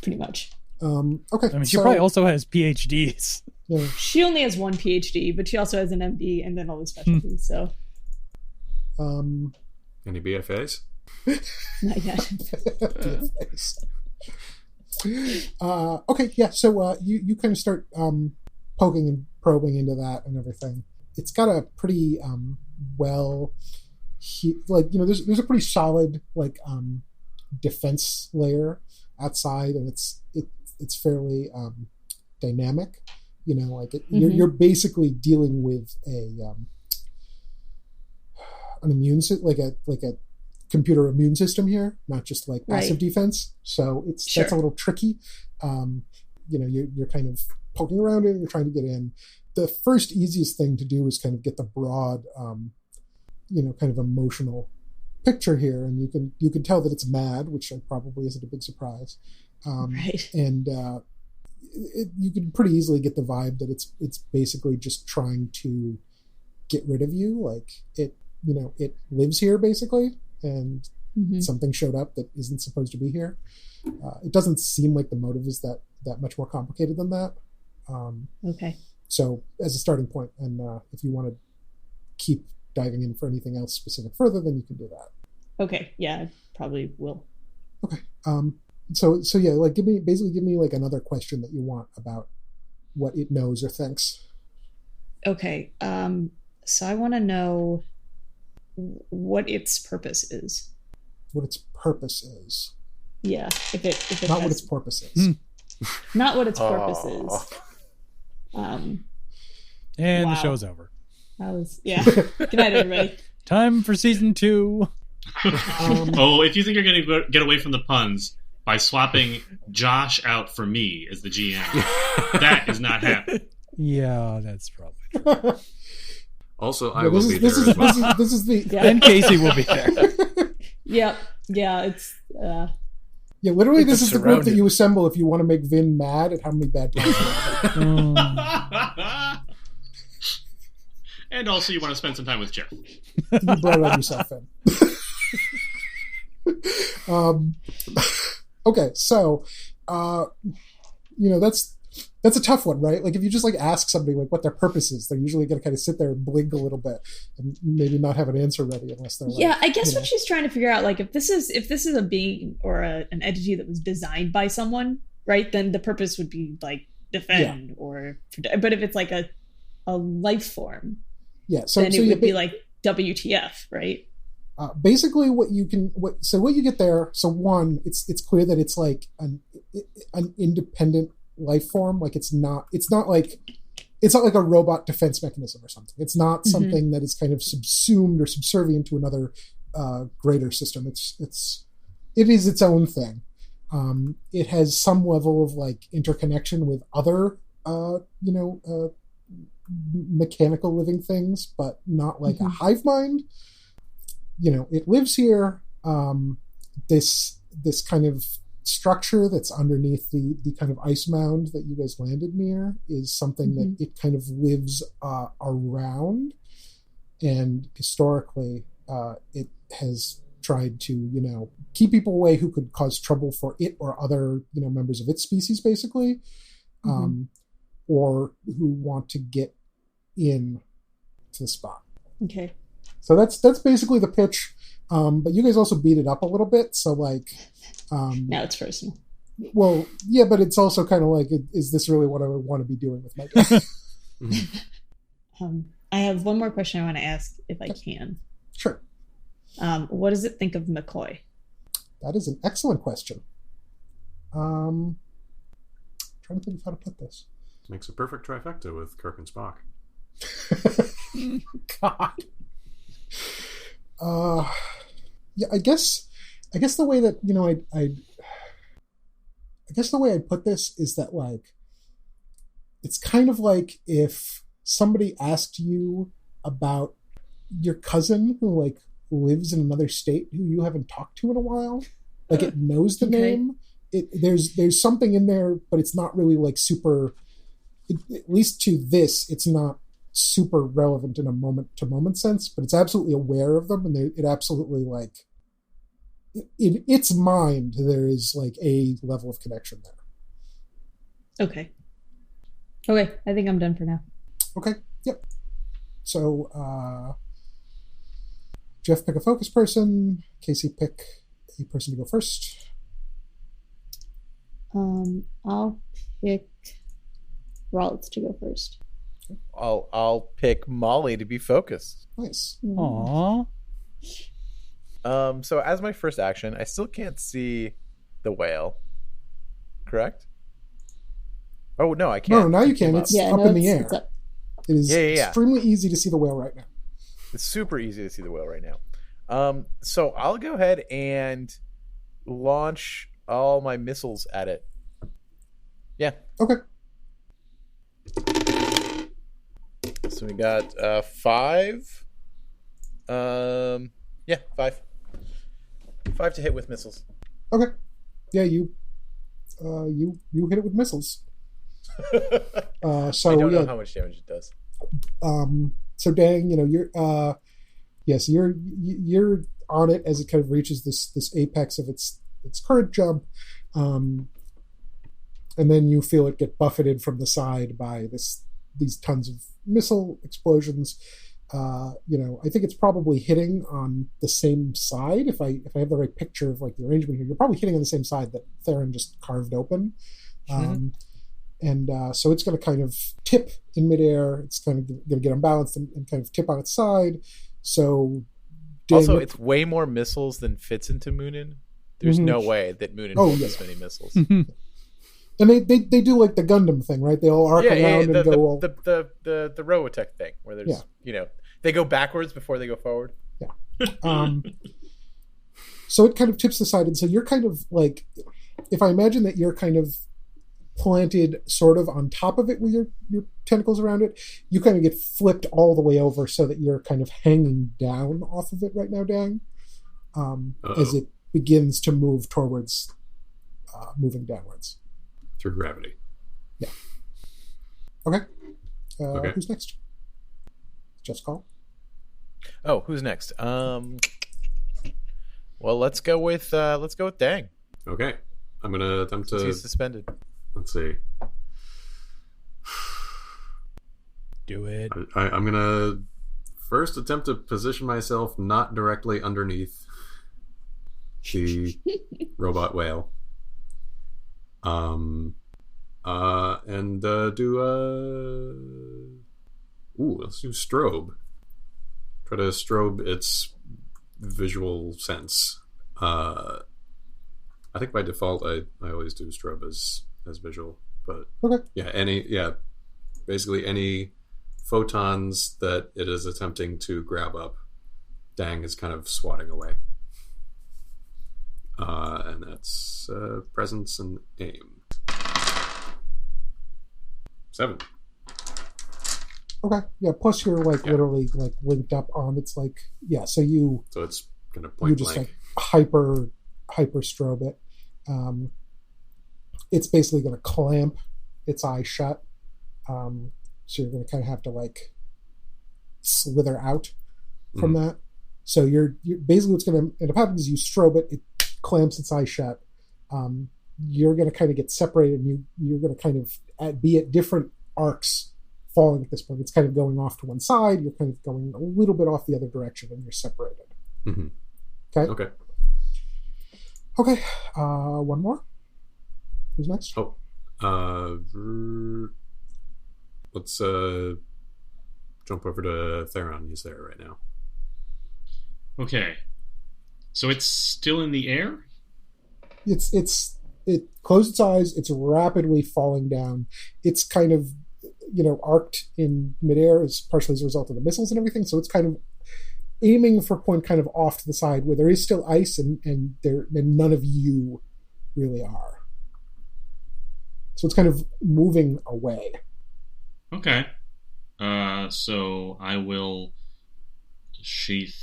Pretty much. Okay. I mean, she probably also has PhDs. Yeah. She only has one PhD, but she also has an MD and then all the specialties. So. Any BFAs? Not yet. BFAs. Okay, yeah. So you kind of start poking and probing into that and everything. It's got a pretty there's a pretty solid defense layer outside, and it's fairly dynamic. You're basically dealing with an immune like a computer immune system here, not just like passive defense. So that's a little tricky. You're kind of poking around it and you're trying to get in. The first easiest thing to do is kind of get the broad, kind of emotional picture here, and you can tell that it's mad, which probably isn't a big surprise. Right. And you can pretty easily get the vibe that it's basically just trying to get rid of you. Like it lives here basically, and something showed up that isn't supposed to be here. It doesn't seem like the motive is that much more complicated than that. Okay. So as a starting point, and if you want to keep diving in for anything else specific further, then you can do that. Okay. Yeah, I probably will. Okay. So yeah, give me like another question that you want about what it knows or thinks. Okay. So I want to know what its purpose is. What its purpose is. Yeah. If it not what its purpose is. Not what its purpose is. And wow. the show's over. Good night, everybody. Time for season 2. If you think you're going to get away from the puns by swapping Josh out for me as the GM, that is not happening. Yeah, that's probably true. Also, I will be there as well. This is the... Yeah. And Kacey will be there. Yep. Yeah, it's... Yeah, literally, this is the group that you assemble if you want to make Vin mad at how many bad guys there are. And also, you want to spend some time with Jeff. You brought it on yourself, Vin. Okay, so, that's a tough one, right? Like, if you just ask somebody what their purpose is, they're usually going to kind of sit there and blink a little bit and maybe not have an answer ready unless they're I guess what she's trying to figure out, if this is a being or an entity that was designed by someone, right? Then the purpose would be defend but if it's a life form, then it would be WTF, right? Basically, what you get there. So one, it's clear that it's like an independent life form. It's not like a robot defense mechanism or something. It's not something that is kind of subsumed or subservient to another greater system. It is its own thing. It has some level of interconnection with other mechanical living things, but not like a hive mind. It lives here. This kind of structure that's underneath the kind of ice mound that you guys landed near is something that it kind of lives around, and historically it has tried to keep people away who could cause trouble for it or other members of its species, basically, or who want to get in to the spot. Okay. So that's basically the pitch. But you guys also beat it up a little bit. So now it's personal. Well, yeah, but it's also kind of is this really what I would want to be doing with my day? I have one more question I want to ask if I can. Sure. What does it think of McCoy? That is an excellent question. Trying to think of how to put this. Makes a perfect trifecta with Kirk and Spock. God. Yeah, I guess the way that I guess the way I'd put this is that it's kind of like if somebody asked you about your cousin who lives in another state who you haven't talked to in a while. It knows the name. There's something in there, but it's not really super at least to this, it's not super relevant in a moment-to-moment sense, but it's absolutely aware of them, and it absolutely, like, in its mind, there is, like, a level of connection there. Okay. Okay, I think I'm done for now. Okay, yep. So, Jeff, pick a focus person. Kacey, pick a person to go first. I'll pick Rollins to go first. I'll pick Molly to be focused. Nice. Aww. So as my first action, I still can't see the whale. Correct? Oh no, I can't. No, now you can. It's up in the air. It's up. It is extremely easy to see the whale right now. It's super easy to see the whale right now. So I'll go ahead and launch all my missiles at it. Yeah. Okay. So we got 5. 5. 5 to hit with missiles. Okay. Yeah, you hit it with missiles. So I don't know how much damage it does. So Dang, you're you're on it as it kind of reaches this apex of its current jump, and then you feel it get buffeted from the side by these tons of missile explosions. I think it's probably hitting on the same side. If I have the right picture of, like, the arrangement here, you're probably hitting on the same side that Theron just carved open. And so it's going to kind of tip in midair. It's kind of going to get unbalanced and kind of tip on its side. So also, it's way more missiles than fits into Moonin. There's no way that Moonin holds this many missiles. And they do, like, the Gundam thing, right? They all arc around and go all... The Robotech thing, where there's, they go backwards before they go forward. Yeah. So it kind of tips the side, and so you're kind of, like... If I imagine that you're kind of planted sort of on top of it with your tentacles around it, you kind of get flipped all the way over so that you're kind of hanging down off of it right now, Dang, as it begins to move towards moving downwards. Through gravity. Yeah. Okay. Okay. Who's next? Jeff's call. Oh, who's next? Well, let's go with Dang. Okay. I'm gonna attempt to. He's suspended. Let's see. Do it. I'm gonna first attempt to position myself not directly underneath the robot whale. And let's do strobe. Try to strobe its visual sense. I think by default I always do strobe as visual, but basically any photons that it is attempting to grab up, Dang is kind of swatting away. And that's presence and aim. 7. Okay. Yeah. Plus, you're literally like linked up on. It's like So it's gonna point just blank. Like hyper strobe it. It's basically going to clamp its eye shut. So you're going to kind of have to, like, slither out from that. So you're basically what's going to end up happening is you strobe it. It clamps its eye shut. You're going to kind of get separated, and you're going to kind of be at different arcs falling at this point. It's kind of going off to one side. You're kind of going a little bit off the other direction, and you're separated. Mm-hmm. Okay. One more. Who's next? Let's jump over to Theron. He's there right now. Okay. So it's still in the air? It closed its eyes. It's rapidly falling down. It's kind of, arced in midair, as partially as a result of the missiles and everything. So it's kind of aiming for a point kind of off to the side where there is still ice and none of you really are. So it's kind of moving away. Okay. So I will sheath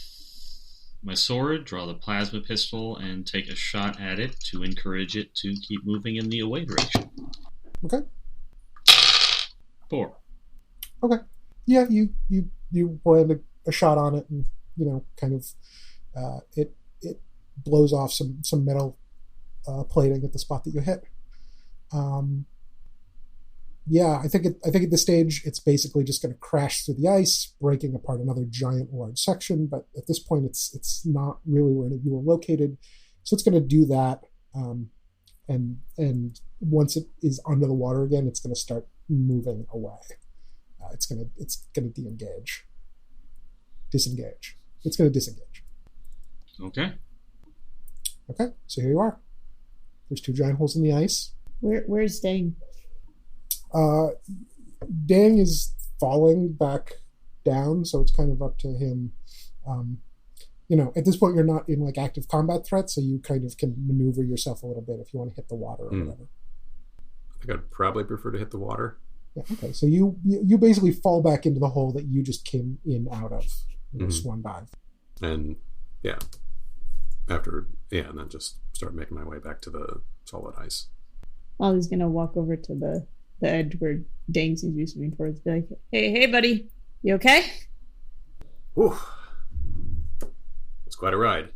my sword, draw the plasma pistol, and take a shot at it to encourage it to keep moving in the away direction. Okay. 4. Okay. Yeah, you land a shot on it, and kind of it blows off some metal plating at the spot that you hit. Yeah, I think at this stage it's basically just going to crash through the ice, breaking apart another giant large section. But at this point, it's not really where you were located, so it's going to do that. And once it is under the water again, it's going to start moving away. It's going to disengage. It's going to disengage. Okay. Okay, so here you are. There's 2 giant holes in the ice. Where's Dang? Dang is falling back down, so it's kind of up to him. At this point, you're not in like active combat threat, so you kind of can maneuver yourself a little bit if you want to hit the water or whatever. I think I'd probably prefer to hit the water. Yeah. Okay. So you basically fall back into the hole that you just came in out of. Swan dive. And and then just start making my way back to the solid ice. Molly's gonna walk over to the edge where Dang seems to be swimming towards. Be like, "Hey, buddy, you okay?" Whew. It's quite a ride.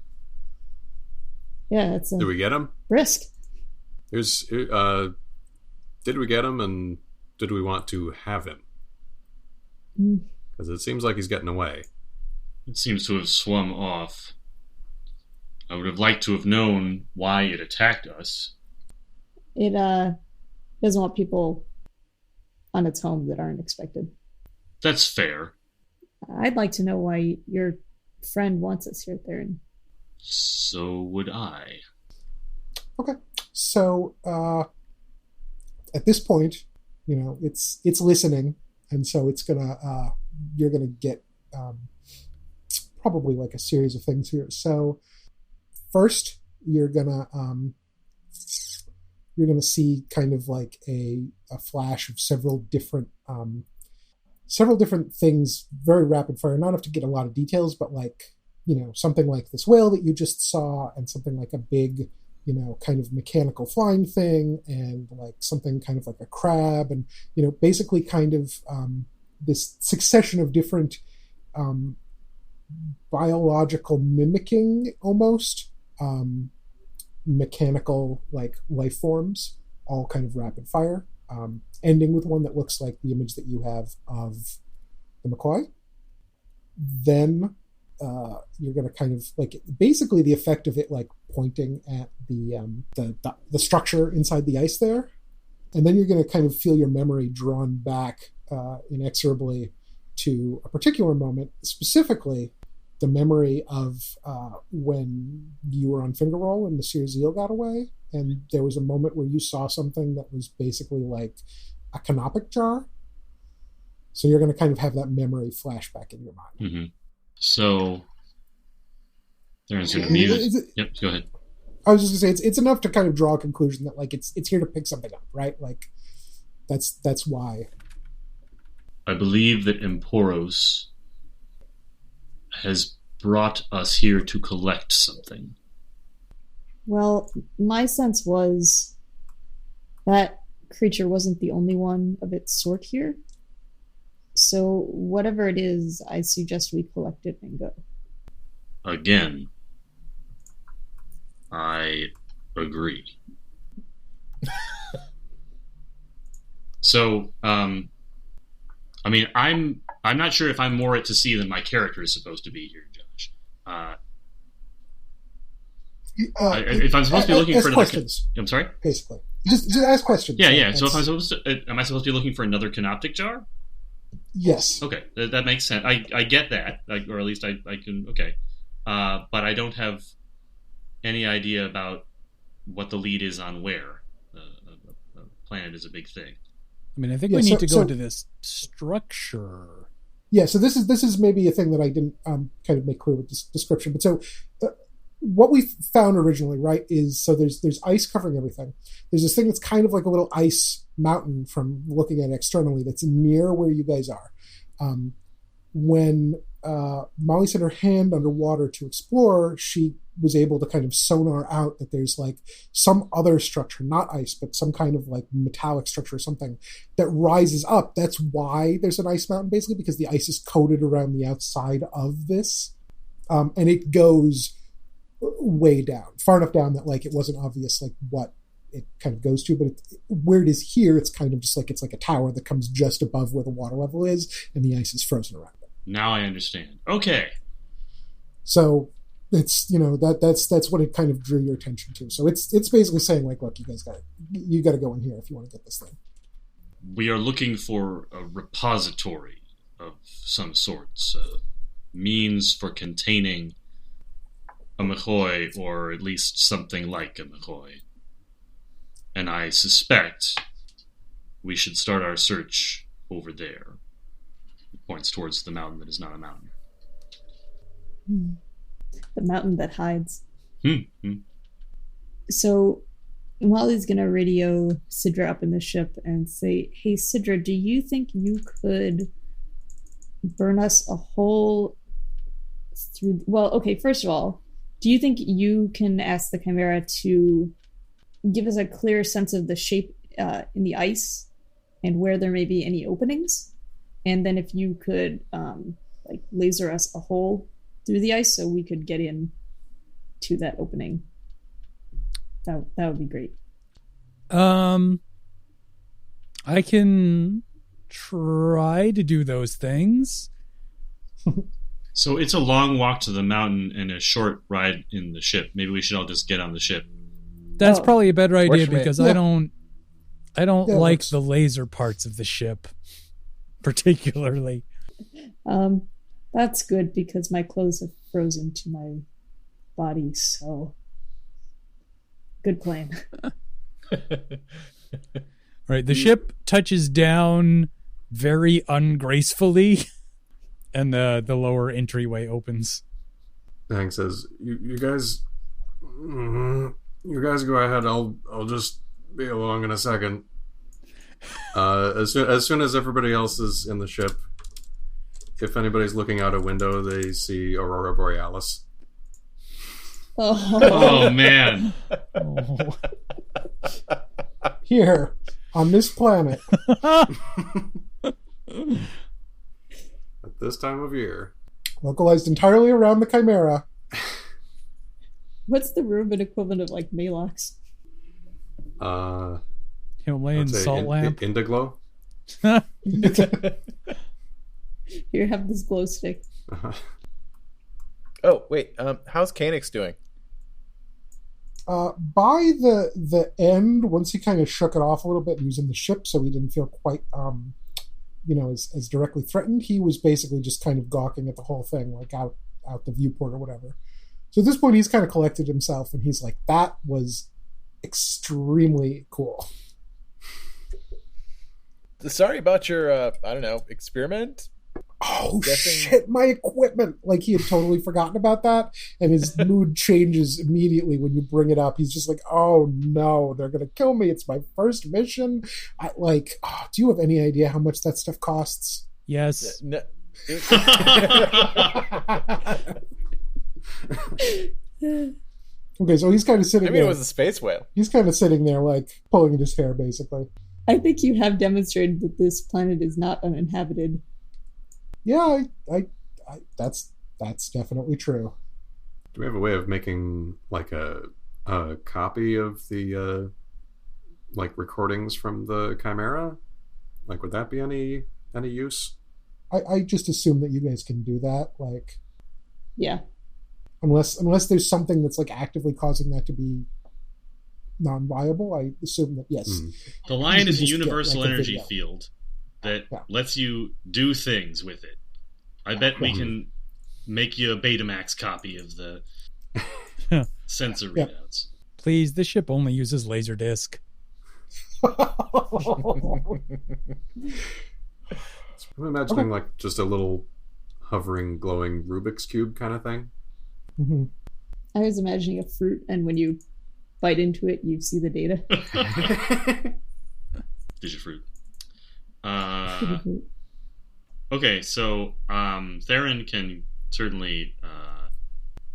Yeah, it's Did we get him? Risk. Did we get him, and did we want to have him? Because it seems like he's getting away. It seems to have swum off. I would have liked to have known why it attacked us. It doesn't want people on its home that aren't expected. That's fair. I'd like to know why your friend wants us here, Theron. So would I. Okay. So at this point, it's listening, and so it's gonna you're gonna get probably like a series of things here. So first, you're gonna see kind of like a flash of several different things, very rapid fire. Not enough to get a lot of details, but like something like this whale that you just saw, and something like a big kind of mechanical flying thing, and like something kind of like a crab, and basically kind of this succession of different biological mimicking almost mechanical like life forms, all kind of rapid fire, ending with one that looks like the image that you have of the McCoy. Then you're going to kind of like basically the effect of it like pointing at the structure inside the ice there, and then you're going to kind of feel your memory drawn back inexorably to a particular moment, specifically the memory of when you were on finger roll and the Sears eel got away, and there was a moment where you saw something that was basically like a canopic jar. So you're going to kind of have that memory flash back in your mind. Mm-hmm. So Theron's going to mute. Yep, go ahead. I was just going to say it's enough to kind of draw a conclusion that like it's here to pick something up, right? Like that's why. I believe that Emporos has brought us here to collect something. Well, my sense was that creature wasn't the only one of its sort here. So whatever it is, I suggest we collect it and go. Again, I agree. So, I'm not sure if I'm more at to see than my character is supposed to be here, Josh. If I'm supposed to be looking for questions, I'm sorry. Basically, just ask questions. Yeah. So if I'm supposed to, am I supposed to be looking for another canoptic jar? Yes. Okay, that makes sense. I get that, or at least I can. Okay, but I don't have any idea about what the lead is on where. The planet is a big thing. I mean, I think we need to go into this structure. Yeah, so this is maybe a thing that I didn't kind of make clear with this description. But so what we found originally, right, is so there's ice covering everything. There's this thing that's kind of like a little ice mountain from looking at it externally that's near where you guys are. When Molly set her hand underwater to explore, she was able to kind of sonar out that there's like some other structure, not ice, but some kind of like metallic structure or something that rises up. That's why there's an ice mountain, basically, because the ice is coated around the outside of this. And it goes way down, far enough down that like it wasn't obvious like what it kind of goes to, but where it is here, it's kind of just like it's like a tower that comes just above where the water level is, and the ice is frozen around it. Now I understand. Okay. So it's, you know, that's what it kind of drew your attention to. So it's basically saying like, look, you got to go in here if you want to get this thing. We are looking for a repository of some sorts, means for containing a Mahoy, or at least something like a Mahoy. And I suspect we should start our search over there. It points towards the mountain that is not a mountain. The mountain that hides. Hmm. So Molly's going to radio Sidra up in the ship and say, hey, Sidra, do you think you could burn us a hole through... Well, okay, first of all, do you think you can ask the Chimera to give us a clear sense of the shape in the ice and where there may be any openings? And then if you could like laser us a hole through the ice so we could get in to that opening, that would be great. I can try to do those things. So it's a long walk to the mountain and a short ride in the ship. Maybe we should all just get on the ship. That's probably a better idea because I don't like works. the laser parts of the ship particularly. That's good because my clothes have frozen to my body, so good plan. Right, the ship touches down very ungracefully, and the lower entryway opens. Hank says, "You guys go ahead. I'll just be along in a second." As soon as everybody else is in the ship, if anybody's looking out a window, they see Aurora Borealis. Oh man! Oh. Here, on this planet. At this time of year. Localized entirely around the Chimera. What's the Reuben equivalent of like Malox? Himalayan salt lamp. Indiglo? Here, have this glow stick. Oh, wait. How's Kanix doing? By the end, once he kind of shook it off a little bit and he was in the ship, so he didn't feel quite, as directly threatened, he was basically just kind of gawking at the whole thing, like out the viewport or whatever. So at this point, he's kind of collected himself, and he's like, that was extremely cool. Sorry about your, experiment? Oh, shit, my equipment! Like, he had totally forgotten about that, and his mood changes immediately when you bring it up. He's just like, oh no, they're gonna kill me. It's my first mission. Do you have any idea how much that stuff costs? Yes. No. Okay, so he's kind of sitting there. It was a space whale. He's kind of sitting there, like, pulling at his hair, basically. I think you have demonstrated that this planet is not uninhabited. Yeah, I that's definitely true. Do we have a way of making like a copy of the recordings from the Chimera? Like, would that be any use? I just assume that you guys can do that. Like, yeah. Unless there's something that's like actively causing that to be non-viable, I assume that yes. Mm. The lion is a universal get, like, a energy video. field that lets you do things with it. I bet we can make you a Betamax copy of the sensor readouts. Please, the ship only uses Laserdisc. I'm imagining like just a little hovering, glowing Rubik's Cube kind of thing. Mm-hmm. I was imagining a fruit, and when you bite into it, you see the data. Digifruit. Okay, so Theron can certainly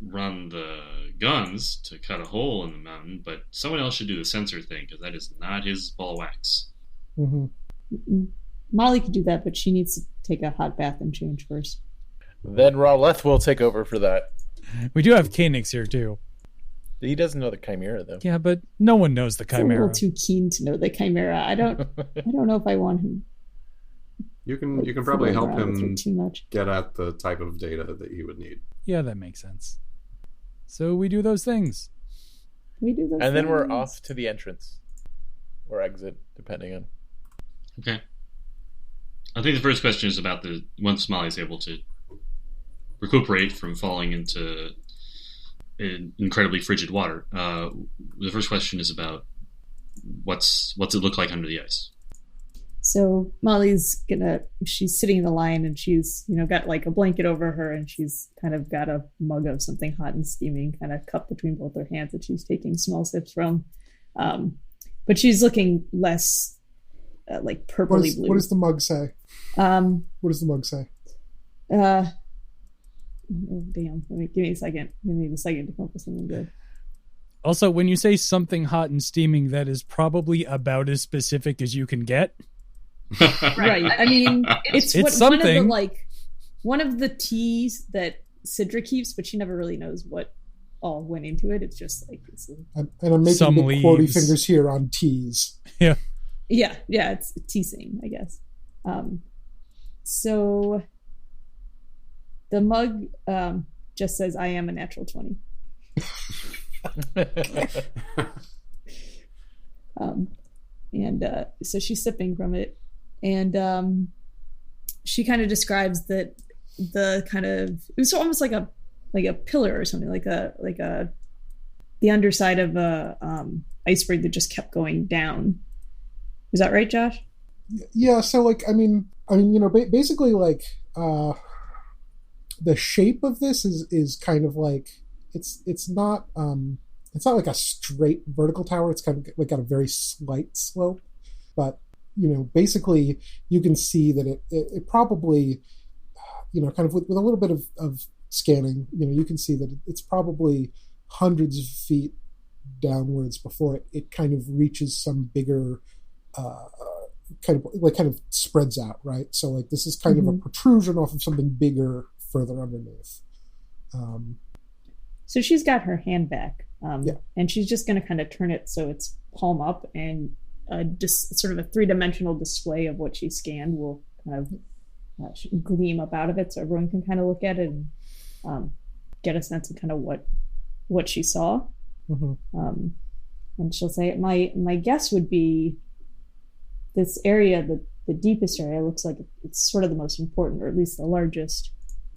run the guns to cut a hole in the mountain, but someone else should do the sensor thing because that is not his ball of wax. Mm-hmm. Molly could do that, but she needs to take a hot bath and change first. Then Rowleth will take over for that. We do have Kanix here, too. He doesn't know the Chimera, though. Yeah, but no one knows the He's a Chimera. little too keen to know the Chimera. I don't know if I want him. You can probably help around with him her too much. get at the type of data that he would need. Yeah, that makes sense. So we do those things. We do those And then we're things. off to the entrance. Or exit, depending on... Okay. I think the first question is about once Molly's able to recuperate from falling into incredibly frigid water. The first question is about what's it look like under the ice. So Molly's she's sitting in the line and she's, got like a blanket over her and she's kind of got a mug of something hot and steaming kind of cupped between both her hands that she's taking small sips from. But she's looking less like purpley blue. What does the mug say? What does the mug say? Oh, damn. Give me a second. We need a second to come up with something good. Also, when you say something hot and steaming, that is probably about as specific as you can get. Right. I mean, it's something. one of the teas that Sidra keeps, but she never really knows what all went into it. It's just like And I'm making some the quotey leaves. fingers here on teas. Yeah. yeah, it's tea sing, I guess. So the mug just says, "I am a natural 20." So she's sipping from it, and she kind of describes that it was almost like a pillar or something, like the underside of a iceberg that just kept going down. Is that right, Josh? Yeah. So basically the shape of this is kind of like it's not like a straight vertical tower. It's kind of like got a very slight slope, but basically you can see that it probably kind of with a little bit of scanning, you can see that it's probably hundreds of feet downwards before it kind of reaches some bigger kind of spreads out, right? So like this is kind of a protrusion off of something bigger further underneath. So she's got her hand back, Yeah. and she's just going to kind of turn it so it's palm up, and just sort of a three-dimensional display of what she scanned will kind of gleam up out of it, so everyone can kind of look at it and get a sense of kind of what she saw. And she'll say, my guess would be this area, the deepest area, looks like it's sort of the most important, or at least the largest.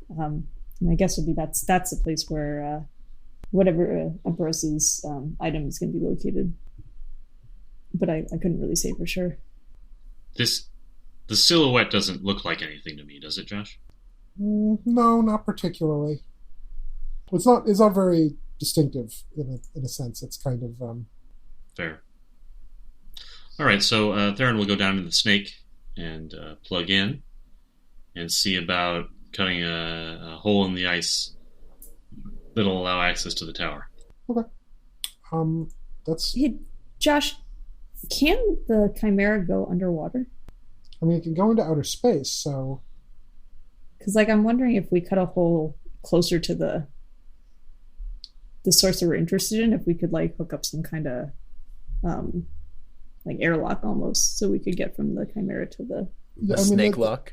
My guess would be that's the place where whatever Empress's item is going to be located. But I couldn't really say for sure. The silhouette doesn't look like anything to me, does it, Josh? No, not particularly. It's not very distinctive in a sense. It's kind of Fair. All right, so Theron will go down to the snake and plug in and see about cutting a hole in the ice that'll allow access to the tower. Okay. Hey, Josh, can the Chimera go underwater? I mean, it can go into outer space, so... Because, I'm wondering if we cut a hole closer to the source that we're interested in, if we could, hook up some kind of, airlock almost, so we could get from the Chimera to the... snake lock?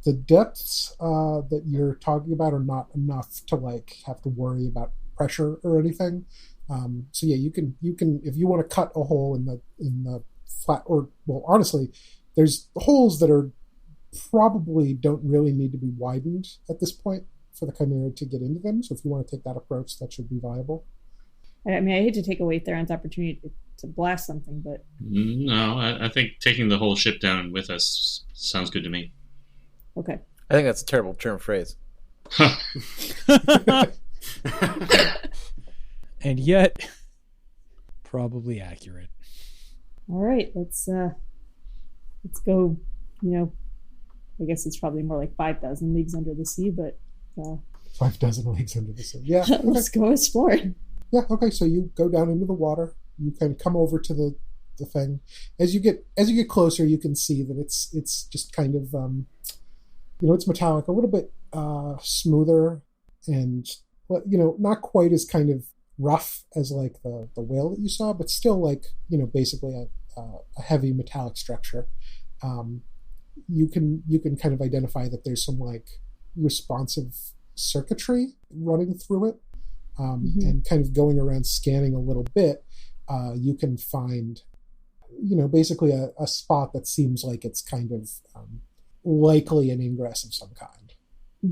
The depths that you're talking about are not enough to, have to worry about pressure or anything. So yeah, you can if you want to cut a hole in the flat, or well, honestly, there's holes that are probably don't really need to be widened at this point for the Chimera to get into them. So if you want to take that approach, that should be viable. I mean, I hate to take away Theron's opportunity to blast something, but no, I think taking the whole ship down with us sounds good to me. Okay. I think that's a terrible term phrase. And yet, probably accurate. All right, let's go. I guess it's probably more like 5,000 leagues under the sea, but 5,000 leagues under the sea. Yeah. Let's go explore. Yeah. Okay. So you go down into the water. You kind of come over to the thing. As you get closer, you can see that it's just kind of it's metallic, a little bit smoother, and not quite as kind of rough as like the whale that you saw, but still like basically a heavy metallic structure. You can kind of identify that there's some like responsive circuitry running through it, and kind of going around scanning a little bit, you can find basically a spot that seems like it's kind of likely an ingress of some kind.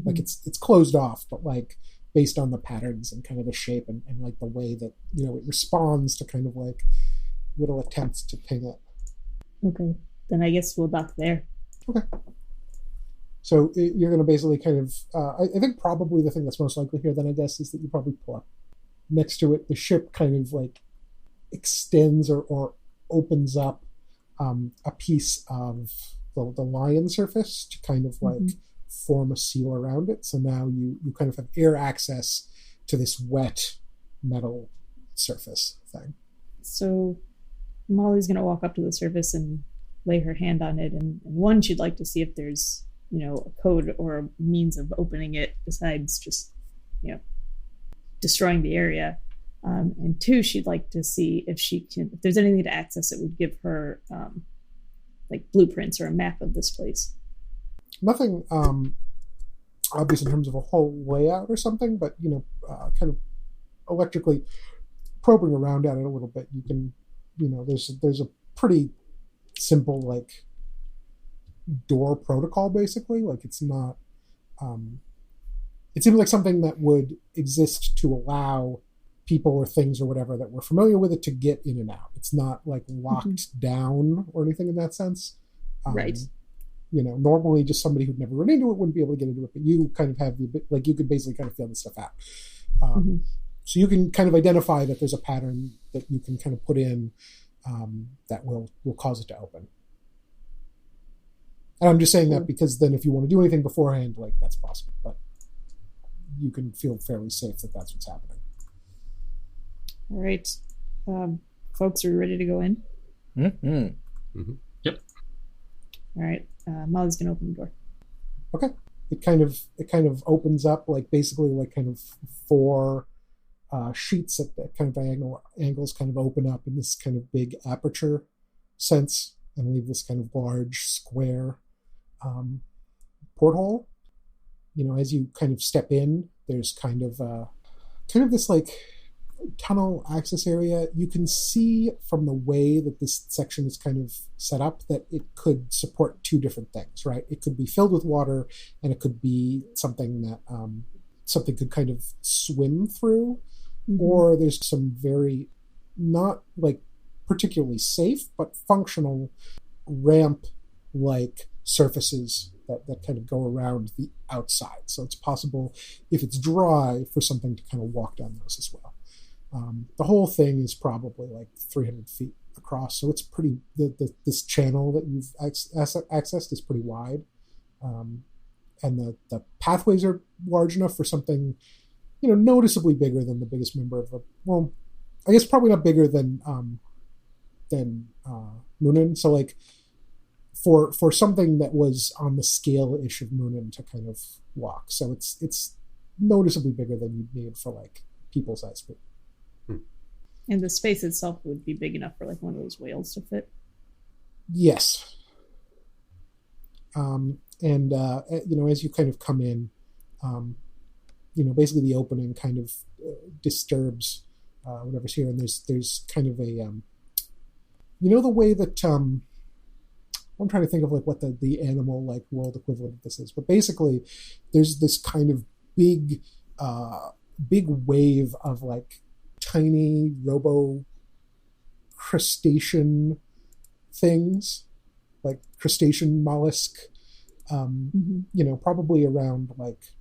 Like it's closed off, but like based on the patterns and kind of the shape and like the way that it responds to kind of like little attempts to ping it. Okay, then I guess we'll dock there. Okay. So you're going to basically kind of, I think probably the thing that's most likely here then, I guess, is that you probably pull up next to it. The ship kind of like extends or opens up a piece of the lion surface to kind of like form a seal around it. So now you kind of have air access to this wet metal surface thing. So Molly's going to walk up to the surface and lay her hand on it. And one, she'd like to see if there's, a code or a means of opening it besides just, destroying the area. And two, she'd like to see if there's anything to access it would give her like blueprints or a map of this place. Nothing obvious in terms of a whole layout or something, but kind of electrically probing around at it a little bit, you can there's a pretty simple like door protocol basically. Like it's not it seems like something that would exist to allow people or things or whatever that were familiar with it to get in and out. It's not like locked down or anything in that sense. Right. Normally just somebody who'd never run into it wouldn't be able to get into it, but you kind of have like you could basically kind of feel this stuff out. So you can kind of identify that there's a pattern that you can kind of put in that will cause it to open. And I'm just saying that because then if you want to do anything beforehand, like that's possible, but you can feel fairly safe that that's what's happening. All right. Folks, are we ready to go in? Yep. All right. Molly's going to open the door. Okay. It kind of opens up like basically like kind of four sheets at kind of diagonal angles kind of open up in this kind of big aperture sense and leave this kind of large square porthole. As you kind of step in, there's kind of this like tunnel access area. You can see from the way that this section is kind of set up that it could support two different things, right? It could be filled with water, and it could be something that something could kind of swim through, or there's some very not like particularly safe but functional ramp like surfaces that kind of go around the outside. So it's possible, if it's dry, for something to kind of walk down those as well. The whole thing is probably like 300 feet across, so it's pretty. This channel that you've accessed is pretty wide, and the pathways are large enough for something, noticeably bigger than the biggest member of the. Well, I guess probably not bigger than Moonin. So like for something that was on the scale-ish of Moonin to kind of walk. So it's noticeably bigger than you'd need for like people-sized people. And the space itself would be big enough for like one of those whales to fit. Yes. As you kind of come in, basically the opening kind of disturbs whatever's here, and there's kind of a the way that I'm trying to think of like what the animal like world equivalent of this is, but basically there's this kind of big wave of like tiny robo crustacean things, like crustacean mollusk, probably around like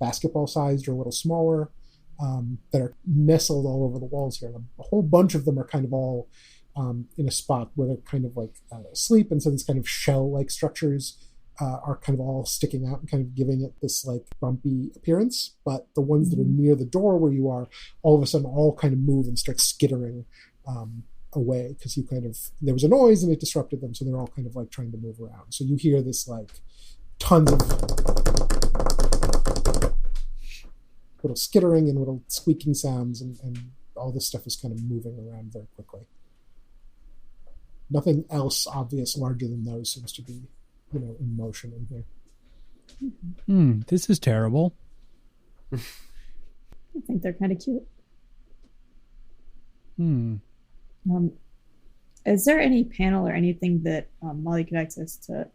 basketball sized or a little smaller, that are nestled all over the walls here. And a whole bunch of them are kind of all in a spot where they're kind of like asleep, and so these kind of shell like structures are kind of all sticking out and kind of giving it this like bumpy appearance. But the ones that are near the door where you are, all of a sudden all kind of move and start skittering away because there was a noise and it disrupted them, so they're all kind of like trying to move around. So you hear this like tons of little skittering and little squeaking sounds, and all this stuff is kind of moving around very quickly. Nothing else obvious larger than those seems to be, in motion in here. This is terrible. I think they're kind of cute. Is there any panel or anything that Molly could access to?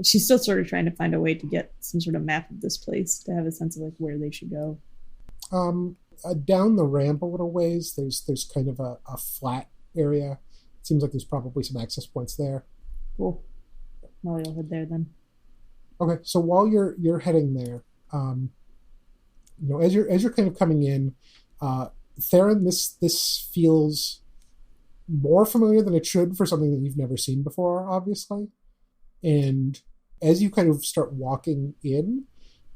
She's still sort of trying to find a way to get some sort of map of this place to have a sense of like where they should go. Down the ramp a little ways, there's kind of a flat area. It seems like there's probably some access points there. Cool. Molly will head there then. Okay, so while you're heading there, as you're kind of coming in, Theron, this feels more familiar than it should for something that you've never seen before, obviously. And as you kind of start walking in,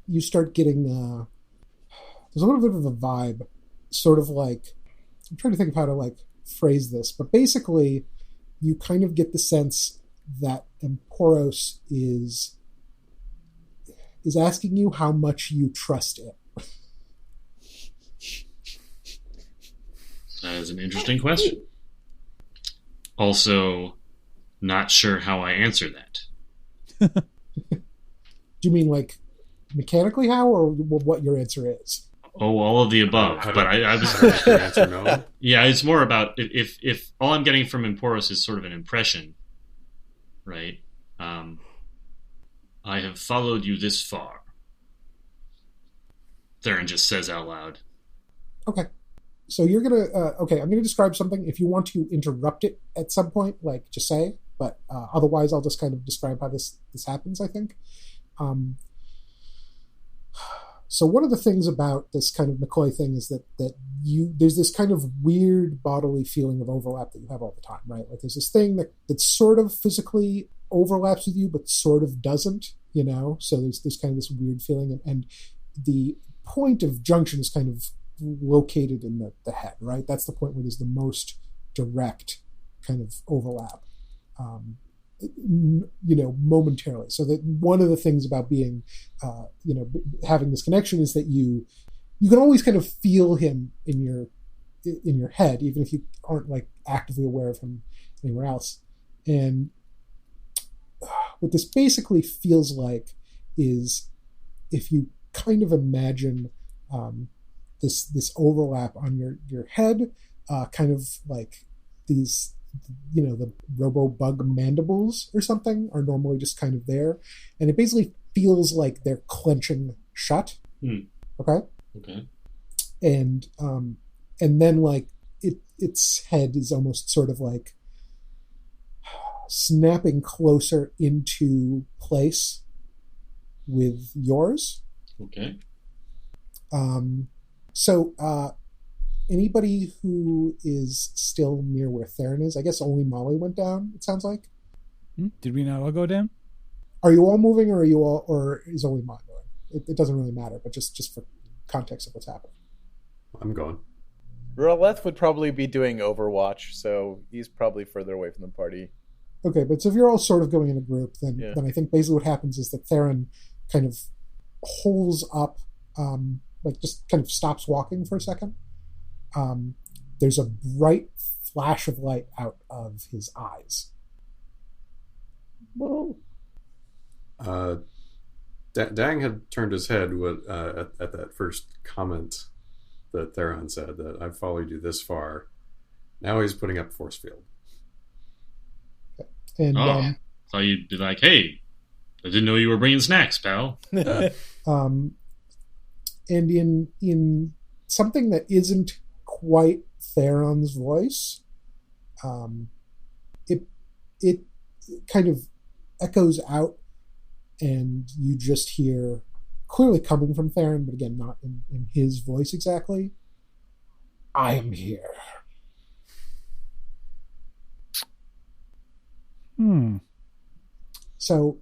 you start getting there's a little bit of a vibe, sort of like, I'm trying to think of how to like phrase this, but basically you kind of get the sense that Emporos is asking you how much you trust it. That is an interesting question. Also, not sure how I answer that. Do you mean like mechanically how, or what your answer is? Oh, all of the above. But I was answer no. Yeah, it's more about if all I'm getting from Emporos is sort of an impression, right? I have followed you this far. Theron just says out loud. Okay. So you're going to, I'm going to describe something. If you want to interrupt it at some point, like just say, but otherwise I'll just kind of describe how this happens, I think. So one of the things about this kind of McCoy thing is that there's this kind of weird bodily feeling of overlap that you have all the time, right? Like there's this thing that sort of physically overlaps with you, but sort of doesn't, So there's kind of this weird feeling, and the point of junction is kind of located in the head, right? That's the point where there's the most direct kind of overlap, momentarily. So that one of the things about being, having this connection is that you can always kind of feel him in your head, even if you aren't like actively aware of him anywhere else. And what this basically feels like is if you kind of imagine this overlap on your head, kind of like these, the robo-bug mandibles or something are normally just kind of there. And it basically feels like they're clenching shut. Okay? Okay. And then like its head is almost sort of like snapping closer into place with yours. Okay. So anybody who is still near where Theron is, I guess only Molly went down, it sounds like. Did we not all go down? Are you all moving, or is only Molly going? It doesn't really matter, but just for context of what's happening. I'm going. Rowleth would probably be doing Overwatch, so he's probably further away from the party. Okay, but so if you're all sort of going in a group, then I think basically what happens is that Theron kind of holes up, like just kind of stops walking for a second. There's a bright flash of light out of his eyes. Whoa. Dang had turned his head at that first comment that Theron said, that I've followed you this far. Now he's putting up force field. And thought you'd be like, hey, I didn't know you were bringing snacks, pal. And in something that isn't quite Theron's voice, it kind of echoes out, and you just hear, clearly coming from Theron, but again, not in his voice exactly, I am here. So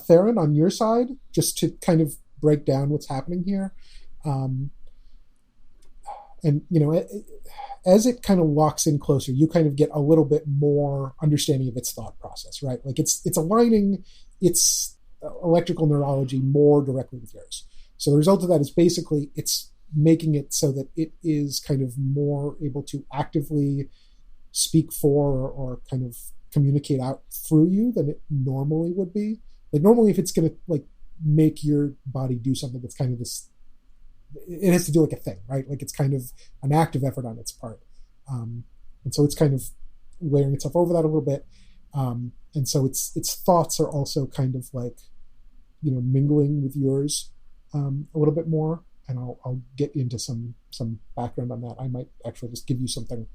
Theron, on your side, just to kind of break down what's happening here. And, as it kind of locks in closer, you kind of get a little bit more understanding of its thought process, right? Like it's aligning its electrical neurology more directly with yours. So the result of that is basically it's making it so that it is kind of more able to actively speak for or kind of communicate out through you than it normally would be. Like normally if it's going to like make your body do something that's kind of this, it has to do like a thing, right? Like it's kind of an active effort on its part. And so it's kind of layering itself over that a little bit. And so its thoughts are also kind of like, mingling with yours a little bit more. And I'll get into some background on that. I might actually just give you something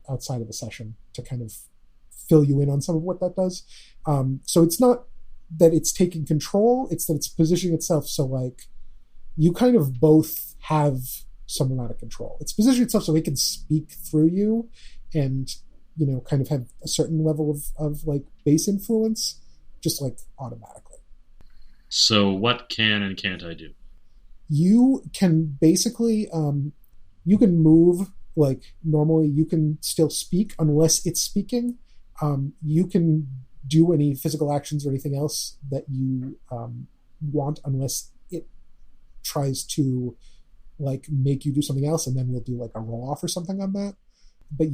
outside of the session to kind of fill you in on some of what that does. So it's not that it's taking control, it's that it's positioning itself so like you kind of both have some amount of control. It's positioning itself so it can speak through you and, kind of have a certain level of like base influence, just like automatically. So what can and can't I do? You can basically, you can move like normally. You can still speak unless it's speaking. You can do any physical actions or anything else that you want unless it tries to like make you do something else, and then we'll do like a roll off or something on that. But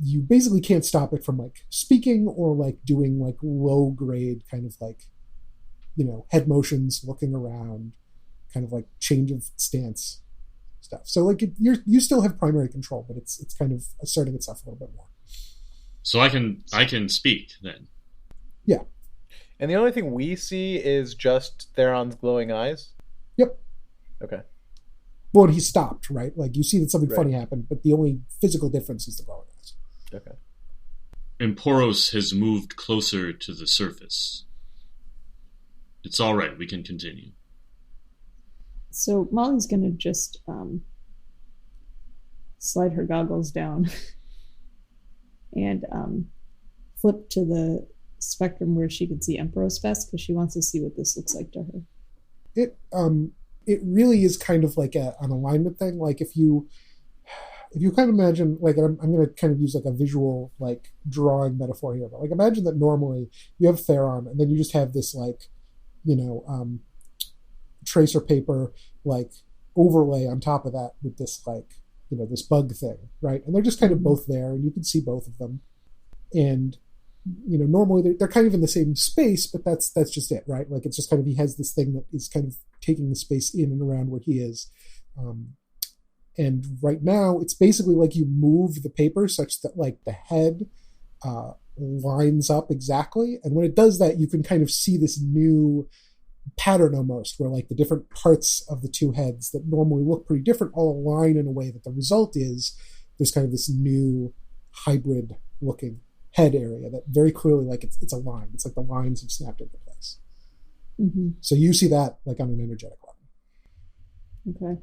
you basically can't stop it from like speaking or like doing like low grade kind of like, head motions, looking around, kind of like change of stance stuff. So like you still have primary control, but it's kind of asserting itself a little bit more. So I can speak then. Yeah. And the only thing we see is just Theron's glowing eyes? Yep. Okay. Well, he stopped, right? Like you see that something Right. funny happened, but the only physical difference is the glowing eyes. Okay. Emporos has moved closer to the surface. It's all right. We can continue. So Molly's going to just slide her goggles down and flip to the spectrum where she can see Emperos best because she wants to see what this looks like to her. It really is kind of like an alignment thing. Like if you kind of imagine, like I'm going to kind of use like a visual like drawing metaphor here, but like imagine that normally you have Theron and then you just have this like, tracer paper like overlay on top of that with this like, this bug thing, right? And they're just kind of both there and you can see both of them. And, normally they're kind of in the same space, but that's just it, right? Like it's just kind of, he has this thing that is kind of taking the space in and around where he is. And right now it's basically like you move the paper such that like the head lines up exactly. And when it does that, you can kind of see this new pattern almost where like the different parts of the two heads that normally look pretty different all align in a way that the result is there's kind of this new hybrid looking head area that very clearly like it's a line. It's like the lines have snapped into place. Mm-hmm. So you see that like on an energetic level. Okay.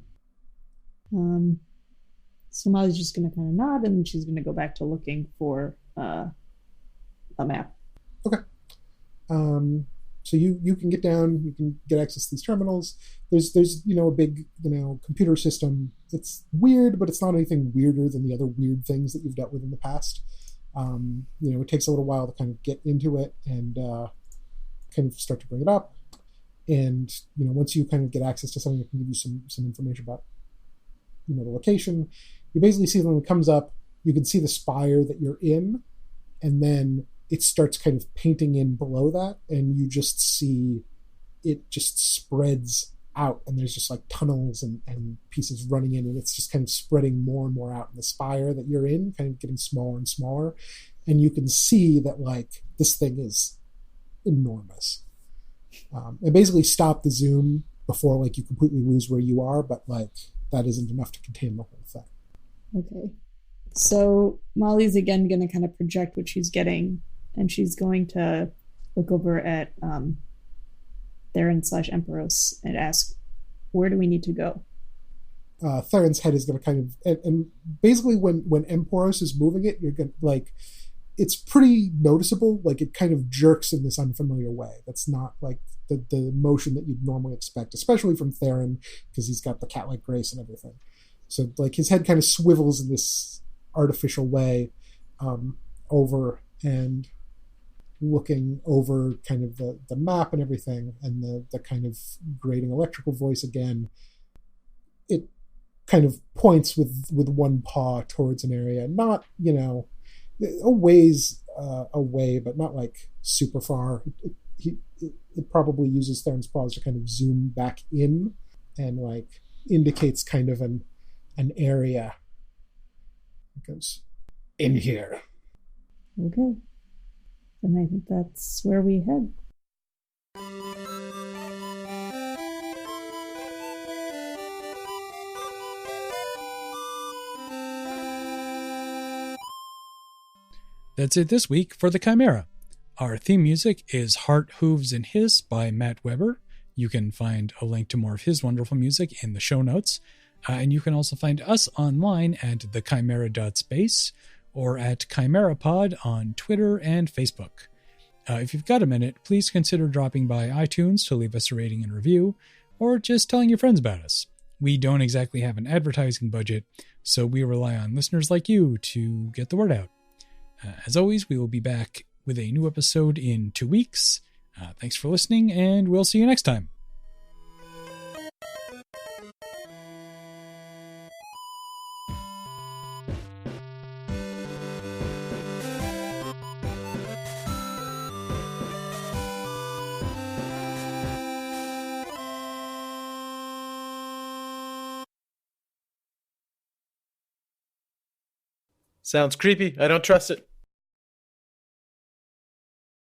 So Molly's just going to kind of nod and she's going to go back to looking for a map. Okay. So you can get down, you can get access to these terminals. There's a big, computer system. It's weird, but it's not anything weirder than the other weird things that you've dealt with in the past. It takes a little while to kind of get into it and kind of start to bring it up. And, once you kind of get access to something that can give you some information about, the location, you basically see when it comes up, you can see the spire that you're in, and then it starts kind of painting in below that, and you just see it just spreads out, and there's just like tunnels and pieces running in, and it's just kind of spreading more and more out. And the spire that you're in kind of getting smaller and smaller, and you can see that like this thing is enormous. And basically stop the zoom before like you completely lose where you are, but like that isn't enough to contain the whole thing. Okay. So Molly's again going to kind of project what she's getting, and she's going to look over at Theron/Emperos and ask, where do we need to go? Theron's head is going to kind of, and basically when Emperos is moving it, you're going to like, it's pretty noticeable. Like it kind of jerks in this unfamiliar way. That's not like the motion that you'd normally expect, especially from Theron, because he's got the cat-like grace and everything. So like his head kind of swivels in this artificial way, over and looking over kind of the map and everything, and the kind of grating electrical voice again. It kind of points with one paw towards an area, not, a ways away, but not like super far. It probably uses Theron's paws to kind of zoom back in and like indicates kind of an area. It goes, in here. Okay. Then I think that's where we head. That's it this week for the Chimera. Our theme music is Heart, Hooves, and Hiss by Matt Weber. You can find a link to more of his wonderful music in the show notes. And you can also find us online at thechimera.space or at ChimeraPod on Twitter and Facebook. If you've got a minute, please consider dropping by iTunes to leave us a rating and review, or just telling your friends about us. We don't exactly have an advertising budget, so we rely on listeners like you to get the word out. As always, we will be back with a new episode in 2 weeks. Thanks for listening, and we'll see you next time. Sounds creepy. I don't trust it.